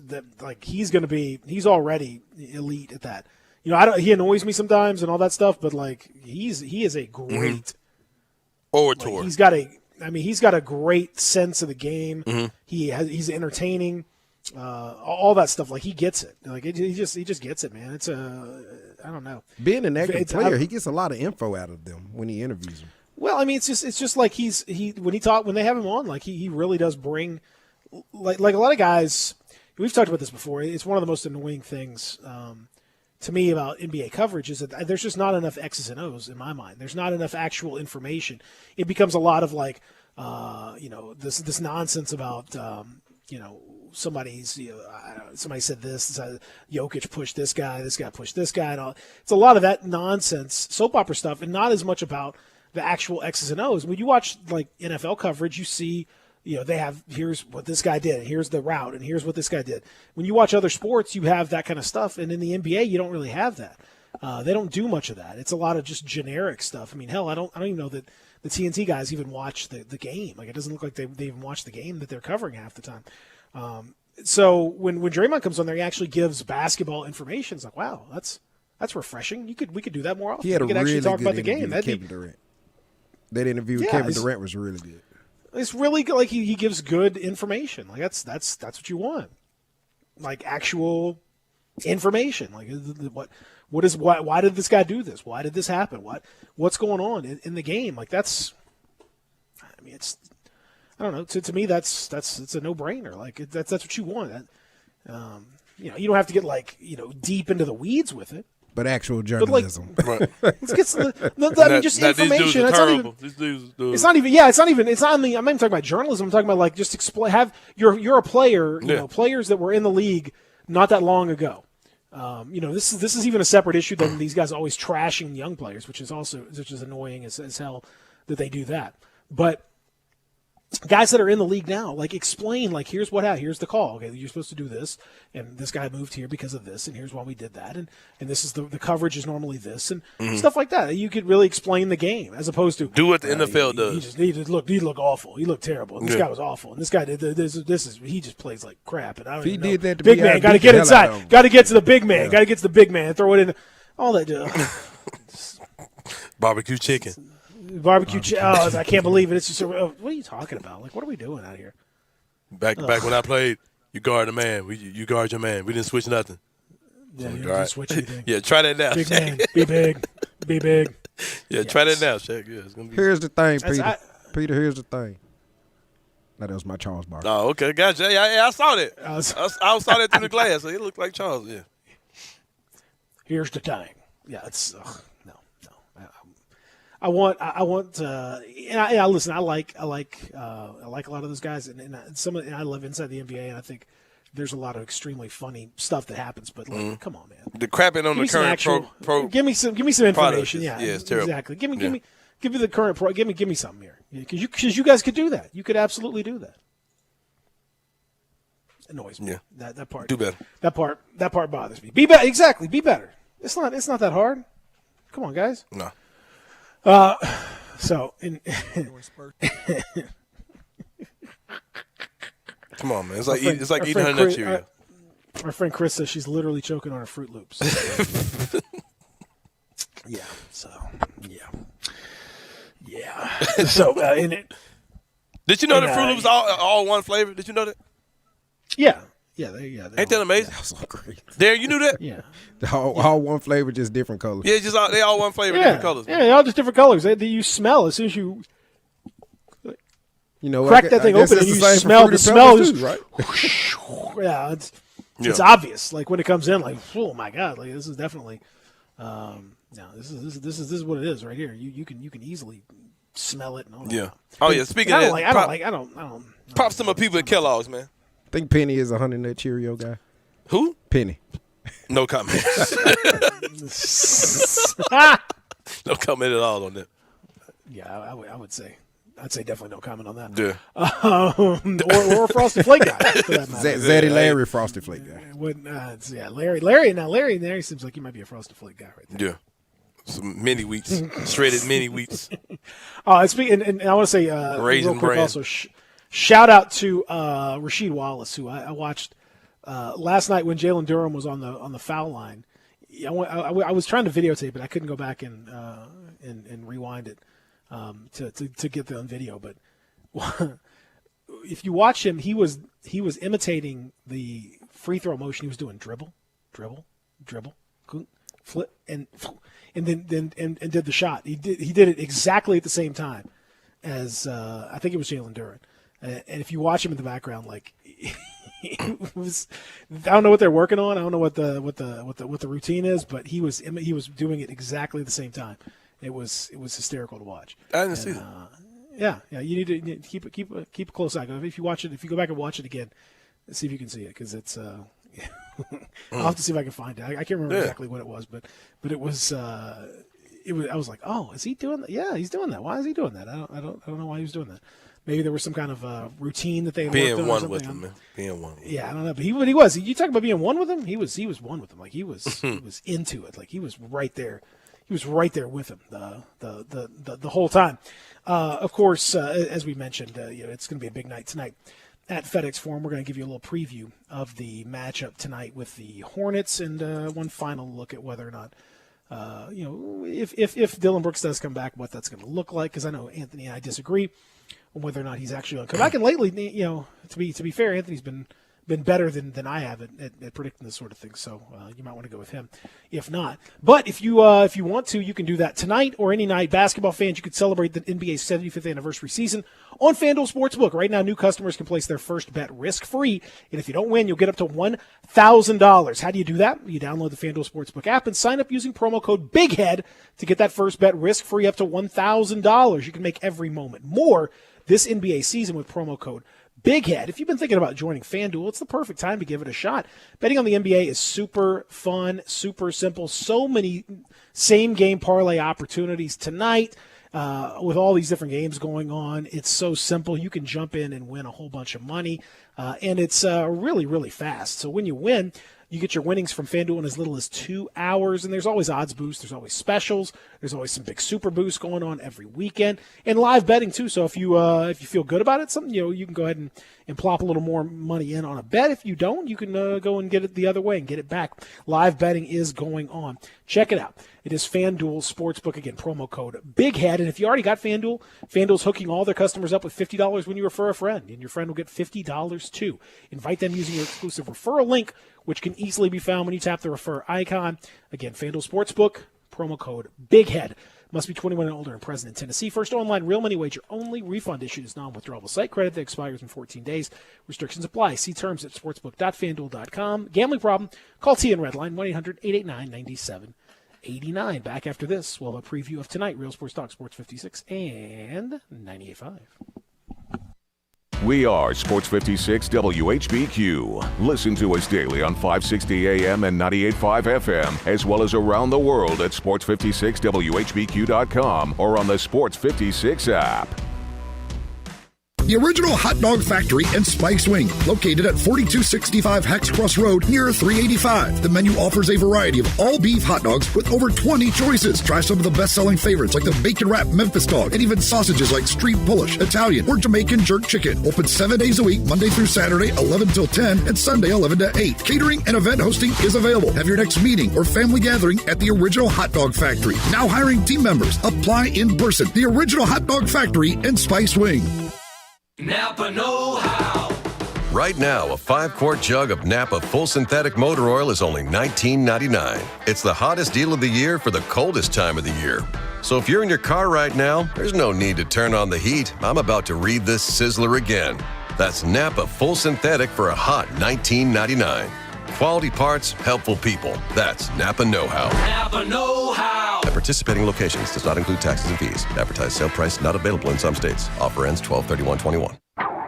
already elite at that. You know, he annoys me sometimes and all that stuff, but like he is a great orator. Like, he's got a great sense of the game. Mm-hmm. He's entertaining, all that stuff. Like he gets it. Like he just gets it, man. It's I don't know. Being an active player, he gets a lot of info out of them when he interviews them. Well, I mean, it's just like when they have him on, like he really does bring, like a lot of guys. We've talked about this before. It's one of the most annoying things to me about NBA coverage is that there's just not enough X's and O's in my mind. There's not enough actual information. It becomes a lot of like, this nonsense about, somebody said this, Jokic pushed this guy pushed this guy, and all. It's a lot of that nonsense, soap opera stuff, and not as much about the actual X's and O's. When you watch like NFL coverage, you see, they have, here's what this guy did, and here's the route, and here's what this guy did. When you watch other sports, you have that kind of stuff, and in the NBA, you don't really have that. They don't do much of that. It's a lot of just generic stuff. I mean, hell, I don't even know that the TNT guys even watch the game. Like, it doesn't look like they even watch the game that they're covering half the time. So when Draymond comes on there, he actually gives basketball information. It's like, wow, that's refreshing. We could do that more often. He had we could really actually talk good about the game. With Kevin Durant. That interview with Kevin Durant was really good. It's really good. Like he gives good information. Like that's what you want. Like actual information. Like why did this guy do this? Why did this happen? What's going on in the game? Like it's I don't know. To me, it's a no-brainer. Like that's what you want. You don't have to get deep into the weeds with it. But actual journalism. But let's get just information. It's not even. I'm not even talking about journalism. I'm talking about just explain. You're a player. Players that were in the league not that long ago. This is even a separate issue than these guys always trashing young players, which is annoying as hell that they do that. But guys that are in the league now, explain, here's what happened. Here's the call. Okay, you're supposed to do this, and this guy moved here because of this, and here's why we did that, and this is the coverage is normally this, and stuff like that. You could really explain the game as opposed to do what the NFL does. He looked awful. He looked terrible. And this guy was awful. And this guy did this. He just plays like crap. And I don't even know. Did that to big man. Got to get inside. Got to get to the big man. Got to get to the big man. Throw it in. All that. Barbecue chicken. I can't believe it. It's just what are you talking about? What are we doing out here? Back when I played, you guard the man. You guard your man. We didn't switch nothing. Yeah, you didn't switch anything. Yeah, try that now. Big man, be big, be big. Yeah, try that now, Shaq. Yeah, it's gonna be. Here's the thing, Peter. Peter, here's the thing. No, that was my Charles Barkley. Oh, okay, gotcha. Yeah, I saw that. I saw that through the glass. So it looked like Charles. Yeah. Here's the thing. Yeah, it's no. I want. Listen. I like a lot of those guys, and I live inside the NBA, and I think there's a lot of extremely funny stuff that happens. But come on, man. The crapping on the current pro. Give me some information. Yeah, it's terrible. Exactly. Give me the current pro. Give me something here, because you guys could do that. You could absolutely do that. Annoys me. Yeah. That part. Do better. That part bothers me. Be better. Exactly. Be better. It's not that hard. Come on, guys. No. Come on, man. It's like eating honey nut Cheerio. Our friend Chris says she's literally choking on her Fruit Loops. Yeah. So yeah. So did you know that Fruit Loops all one flavor? Did you know that? Yeah. Ain't that amazing? That's so great. Darren, you knew that? Yeah. All one flavor, just different colors. Yeah, they all one flavor, different colors. Yeah, they all just different colors. You smell as soon as you know, crack that thing open and you smell the smell. Too, right? Yeah, it's obvious. Like when it comes in, like, oh my God, like this is definitely. This is what it is right here. You can easily smell it and all that. Yeah. Oh yeah. Speaking of that, I don't. Props to my people at Kellogg's, man. I think Penny is a Honey Nut Cheerio guy. Who? Penny. No comment. No comment at all on that. Yeah, I would say. I'd say definitely no comment on that. Yeah. Or a Frosted Flake guy. Zaddy Larry Frosted Flake guy. Larry seems like he might be a Frosted Flake guy right there. Yeah. Some mini wheats, shredded mini wheats. And I want to say real quick also, shout out to Rasheed Wallace, who I watched last night when Jalen Durham was on the foul line. I was trying to videotape it. I couldn't go back and rewind it to get the on video. But if you watch him, he was imitating the free throw motion. He was doing dribble, flip, and then did the shot. He did it exactly at the same time as I think it was Jalen Duren. And if you watch him in the background, like it was, I don't know what they're working on. I don't know what the routine is, but he was doing it exactly at the same time. It was hysterical to watch. I didn't see that. Yeah. You need to keep a close eye. If you go back and watch it again, see if you can see it because it's. I'll have to see if I can find it. I can't remember exactly what it was, but it was. I was like, oh, is he doing that? Yeah, he's doing that. Why is he doing that? I don't know why he was doing that. Maybe there was some kind of routine that they had being one with him, man. Being one. Yeah, I don't know, but he was. You talk about being one with him. He was one with him. Like he was into it. Like he was right there. He was right there with him the whole time. Of course, as we mentioned, it's going to be a big night tonight at FedEx Forum. We're going to give you a little preview of the matchup tonight with the Hornets and one final look at whether or not, if Dillon Brooks does come back, what that's going to look like. Because I know Anthony and I disagree on whether or not he's actually going to come back. And lately, to be fair, Anthony's been better than I have at predicting this sort of thing. So you might want to go with him if not. But if you want to, you can do that tonight or any night. Basketball fans, you could celebrate the NBA's 75th anniversary season on FanDuel Sportsbook. Right now, new customers can place their first bet risk-free. And if you don't win, you'll get up to $1,000. How do you do that? You download the FanDuel Sportsbook app and sign up using promo code BIGHEAD to get that first bet risk-free up to $1,000. You can make every moment more this NBA season with promo code Big Head. If you've been thinking about joining FanDuel, it's the perfect time to give it a shot. Betting on the NBA is super fun, super simple. So many same-game parlay opportunities tonight with all these different games going on. It's so simple. You can jump in and win a whole bunch of money, and it's really, really fast. So when you win, you get your winnings from FanDuel in as little as 2 hours, and there's always odds boosts. There's always specials. There's always some big super boosts going on every weekend, and live betting too. So if you feel good about it, something you can go ahead and plop a little more money in on a bet. If you don't, you can go and get it the other way and get it back. Live betting is going on. Check it out. It is FanDuel Sportsbook. Again, promo code BIGHEAD. And if you already got FanDuel, FanDuel's hooking all their customers up with $50 when you refer a friend, and your friend will get $50 too. Invite them using your exclusive referral link, which can easily be found when you tap the refer icon. Again, FanDuel Sportsbook, promo code BIGHEAD. Must be 21 and older and present in Tennessee. First online real money wager only. Refund issued is non-withdrawable site credit that expires in 14 days. Restrictions apply. See terms at sportsbook.fanduel.com. Gambling problem? Call TN Redline 1-800-889-9789. Back after this, we'll have a preview of tonight. Real Sports Talk, Sports 56 and 98.5. We are Sports 56 WHBQ. Listen to us daily on 560 AM and 98.5 FM, as well as around the world at sports56whbq.com or on the Sports 56 app. The original hot dog factory and Spice Wing, located at 4265 Hex Cross Road near 385. The menu offers a variety of all-beef hot dogs with over 20 choices. Try some of the best-selling favorites like the bacon wrap Memphis dog and even sausages like street Polish, Italian, or Jamaican jerk chicken. Open 7 days a week, Monday through Saturday, 11 till 10, and Sunday, 11 to 8. Catering and event hosting is available. Have your next meeting or family gathering at the original hot dog factory. Now hiring team members. Apply in person. The original hot dog factory and Spice Wing. Napa Know How. Right now, a 5-quart jug of Napa full synthetic motor oil is only $19.99. It's the hottest deal of the year for the coldest time of the year. So if you're in your car right now, there's no need to turn on the heat. I'm about to read this sizzler again. That's Napa full synthetic for a hot $19.99. Quality parts, helpful people. That's Napa know-how. Napa know-how. At participating locations does not include taxes and fees. Advertised sale price not available in some states. Offer ends 12/31/21.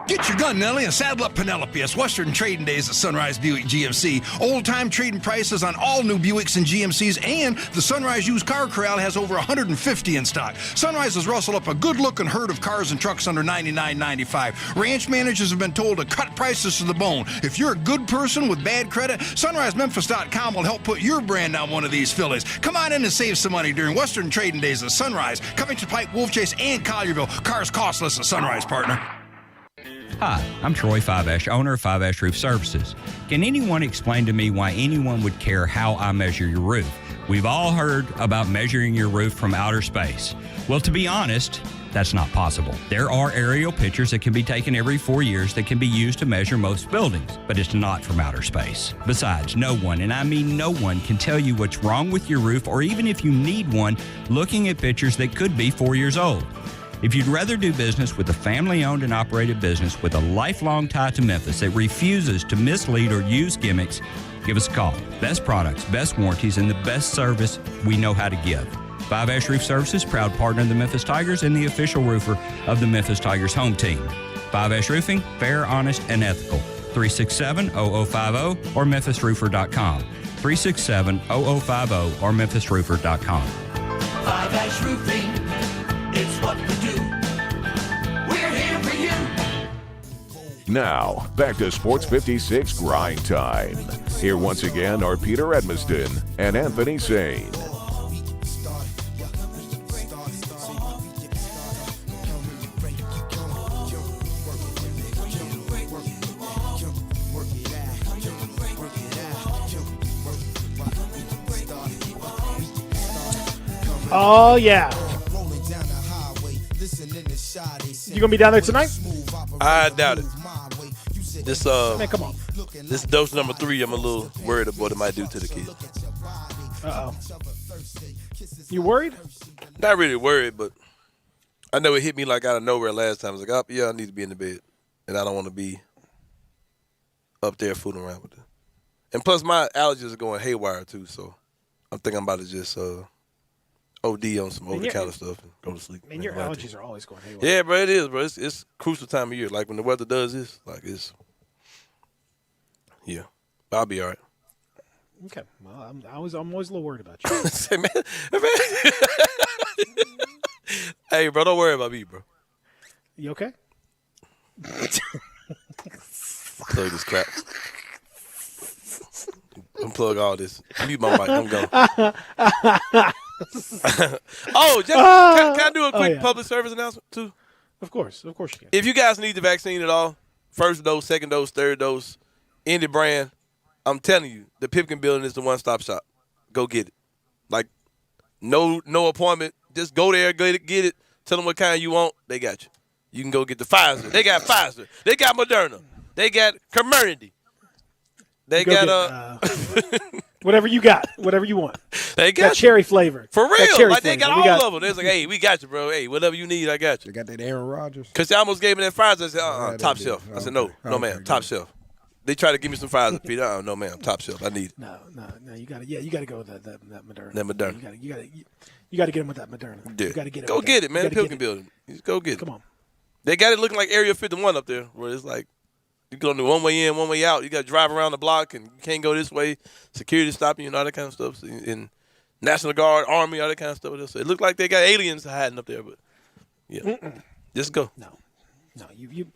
Get your gun, Nelly, and saddle up Penelope. It's Western Trading Days at Sunrise Buick GMC. Old-time trading prices on all new Buicks and GMCs, and the Sunrise Used Car Corral has over 150 in stock. Sunrise has rustled up a good-looking herd of cars and trucks under $99.95. Ranch managers have been told to cut prices to the bone. If you're a good person with bad credit, SunriseMemphis.com will help put your brand on one of these fillies. Come on in and save some money during Western Trading Days at Sunrise, Covington Pike, Wolf Chase, and Collierville. Cars costless at Sunrise, partner. Hi, I'm Troy Fiveash, owner of Fiveash Roof Services. Can anyone explain to me why anyone would care how I measure your roof? We've all heard about measuring your roof from outer space. Well, to be honest, that's not possible. There are aerial pictures that can be taken every 4 years that can be used to measure most buildings, but it's not from outer space. Besides, no one, and I mean no one, can tell you what's wrong with your roof, or even if you need one, looking at pictures that could be 4 years old. If you'd rather do business with a family-owned and operated business with a lifelong tie to Memphis that refuses to mislead or use gimmicks, give us a call. Best products, best warranties, and the best service we know how to give. Fiveash Roof Services, proud partner of the Memphis Tigers and the official roofer of the Memphis Tigers home team. Fiveash Roofing, fair, honest, and ethical. 367-0050 or memphisroofer.com. 367-0050 or memphisroofer.com. Fiveash Roofing, it's what we do. We're here for you. Now, back to Sports 56 Grind Time. Here once again are Peter Edmiston and Anthony Sane. Oh, yeah. You gonna be down there tonight? I doubt it. This Man, come on. This dose number 3, I'm a little worried about what it might do to the kids. Uh-oh. You worried? Not really worried, but I know it hit me like out of nowhere last time. I was like, oh, yeah, I need to be in the bed. And I don't want to be up there fooling around with it. And plus, my allergies are going haywire, too, so I'm thinking I'm about to just OD on some over-the-counter stuff and go to sleep. Man, your allergies are always going haywire. Yeah, bro, it is, bro. It's crucial time of year. Like, when the weather does this, like, it's, yeah. But I'll be all right. Okay. Well, I'm always a little worried about you. Say, man. Hey, bro, don't worry about me, bro. You okay? Plug this crap. Unplug all this. Mute my mic. I'm gone. Oh, just, can I do a quick public service announcement, too? Of course you can. If you guys need the vaccine at all, first dose, second dose, third dose, any brand, I'm telling you, the Pipkin Building is the one-stop shop. Go get it. Like, no appointment. Just go there, get it. Tell them what kind you want. They got you. You can go get the Pfizer. They got Pfizer. They got Moderna. They got Comirnaty. They got whatever you got, whatever you want. They got cherry flavor. For real. Like, they got all of them. They're like, hey, we got you, bro. Hey, whatever you need, I got you. They got that Aaron Rodgers. Because they almost gave me that Pfizer. I said, top shelf. I said, no, ma'am, top shelf. They tried to give me some Pfizer, Peter. No, ma'am, top shelf. I need it. No, you got to go with that Moderna. That Moderna. You got to get him with that Moderna. Yeah. You got to get it. Go get it, man. Pipkin Building. Just go get it. Come on. They got it looking like Area 51 up there, where it's like you go one way in, one way out. You got to drive around the block, and you can't go this way. Security stopping you and all that kind of stuff. And National Guard, Army, all that kind of stuff. So it looked like they got aliens hiding up there, but yeah, just go. No, you're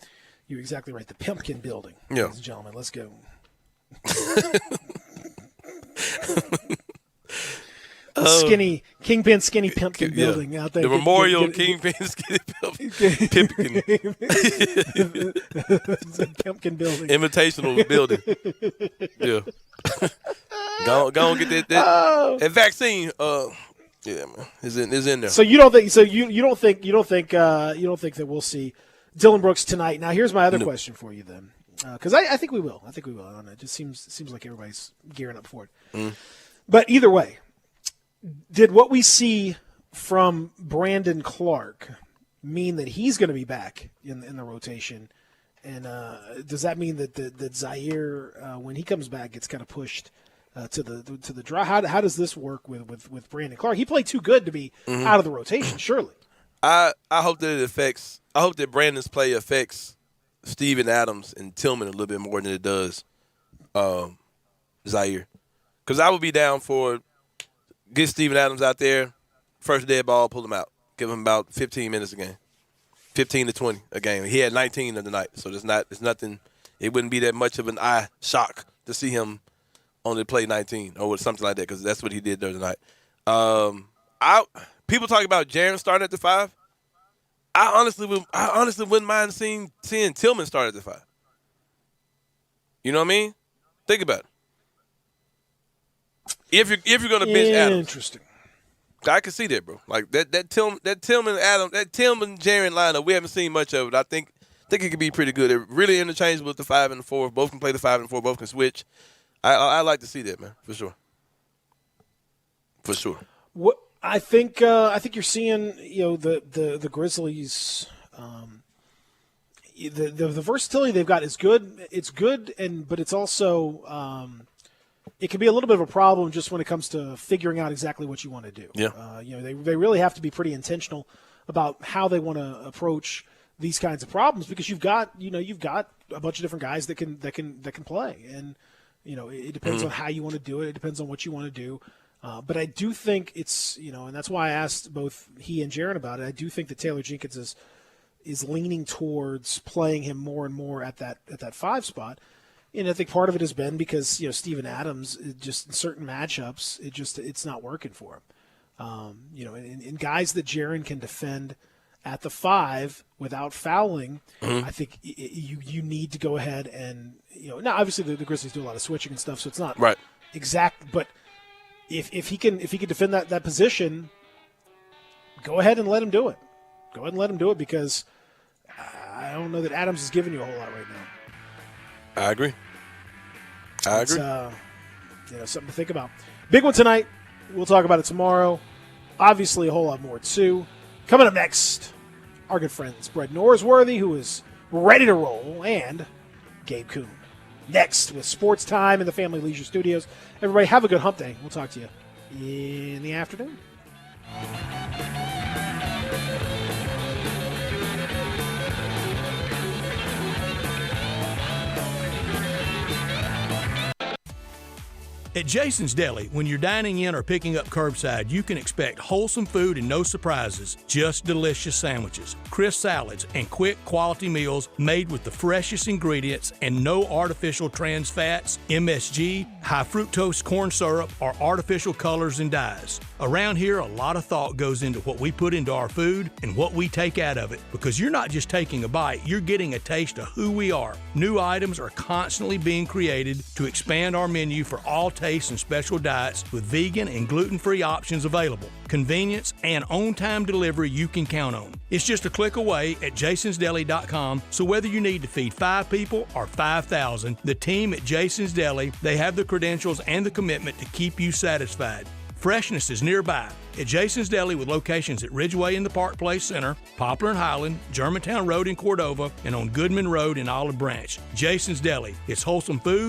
exactly right. The Pumpkin Building, yeah. Ladies and gentlemen, let's go. Kingpin Skinny Pumpkin Building out there. The Memorial Kingpin Skinny Pumpkin. Pumpkin Building. Invitational building. Yeah. go get that vaccine. Yeah, man, is in there. So you don't think that we'll see Dylan Brooks tonight? Now here's my other question for you then. Because I think we will. I think we will. I don't know. It just seems like everybody's gearing up for it. But either way, did what we see from Brandon Clark mean that he's going to be back in the rotation? And does that mean that Zaire, when he comes back, gets kind of pushed to the draw? How does this work with Brandon Clark? He played too good to be out of the rotation, surely. I hope that I hope that Brandon's play affects Steven Adams and Tillman a little bit more than it does Zaire. Because I would be down for get Steven Adams out there, first dead ball, pull him out, give him about 15 minutes a game. 15 to 20 a game. He had 19 of the night, so it's nothing. It wouldn't be that much of an eye shock to see him only play 19 or something like that, because that's what he did there tonight. People talk about Jaren starting at the 5. I honestly wouldn't mind seeing Tillman start at the 5. You know what I mean? Think about it. If you're gonna bench Adams, interesting. I can see that, bro. Like that Tillman Jaren lineup, we haven't seen much of it. I think it could be pretty good. They're really interchangeable with the 5 and the 4. Both can play the 5 and 4. Both can switch. I like to see that, man, for sure. For sure. What I think you're seeing, the Grizzlies. The versatility they've got is good. It's good, but it's also it can be a little bit of a problem just when it comes to figuring out exactly what you want to do. Yeah. They really have to be pretty intentional about how they want to approach these kinds of problems, because you've got a bunch of different guys that can play, and it depends on how you want to do it. It depends on what you want to do. But I do think it's, and that's why I asked both he and Jaren about it. I do think that Taylor Jenkins is leaning towards playing him more and more at that 5 spot. And I think part of it has been because, Steven Adams, just in certain matchups, it's not working for him. And guys that Jaren can defend at the 5 without fouling, I think you need to go ahead and, now obviously the Grizzlies do a lot of switching and stuff, so it's not right exact, but if he can defend that position, go ahead and let him do it. Go ahead and let him do it, because I don't know that Adams is giving you a whole lot right now. I agree. It's, something to think about. Big one tonight. We'll talk about it tomorrow. Obviously, a whole lot more, too. Coming up next, our good friends Brett Norsworthy, who is ready to roll, and Gabe Kuhn. Next with Sports Time in the Family Leisure Studios. Everybody, have a good hump day. We'll talk to you in the afternoon. At Jason's Deli, when you're dining in or picking up curbside, you can expect wholesome food and no surprises, just delicious sandwiches, crisp salads, and quick quality meals made with the freshest ingredients and no artificial trans fats, MSG, high fructose corn syrup, or artificial colors and dyes. Around here, a lot of thought goes into what we put into our food and what we take out of it, because you're not just taking a bite, you're getting a taste of who we are. New items are constantly being created to expand our menu for all tastes and special diets, with vegan and gluten-free options available. Convenience and on-time delivery you can count on. It's just a click away at jasonsdeli.com, so whether you need to feed 5 people or 5,000, the team at Jason's Deli, they have the credentials and the commitment to keep you satisfied. Freshness is nearby at Jason's Deli, with locations at Ridgeway in the Park Place Center, Poplar and Highland, Germantown Road in Cordova, and on Goodman Road in Olive Branch. Jason's Deli. It's wholesome food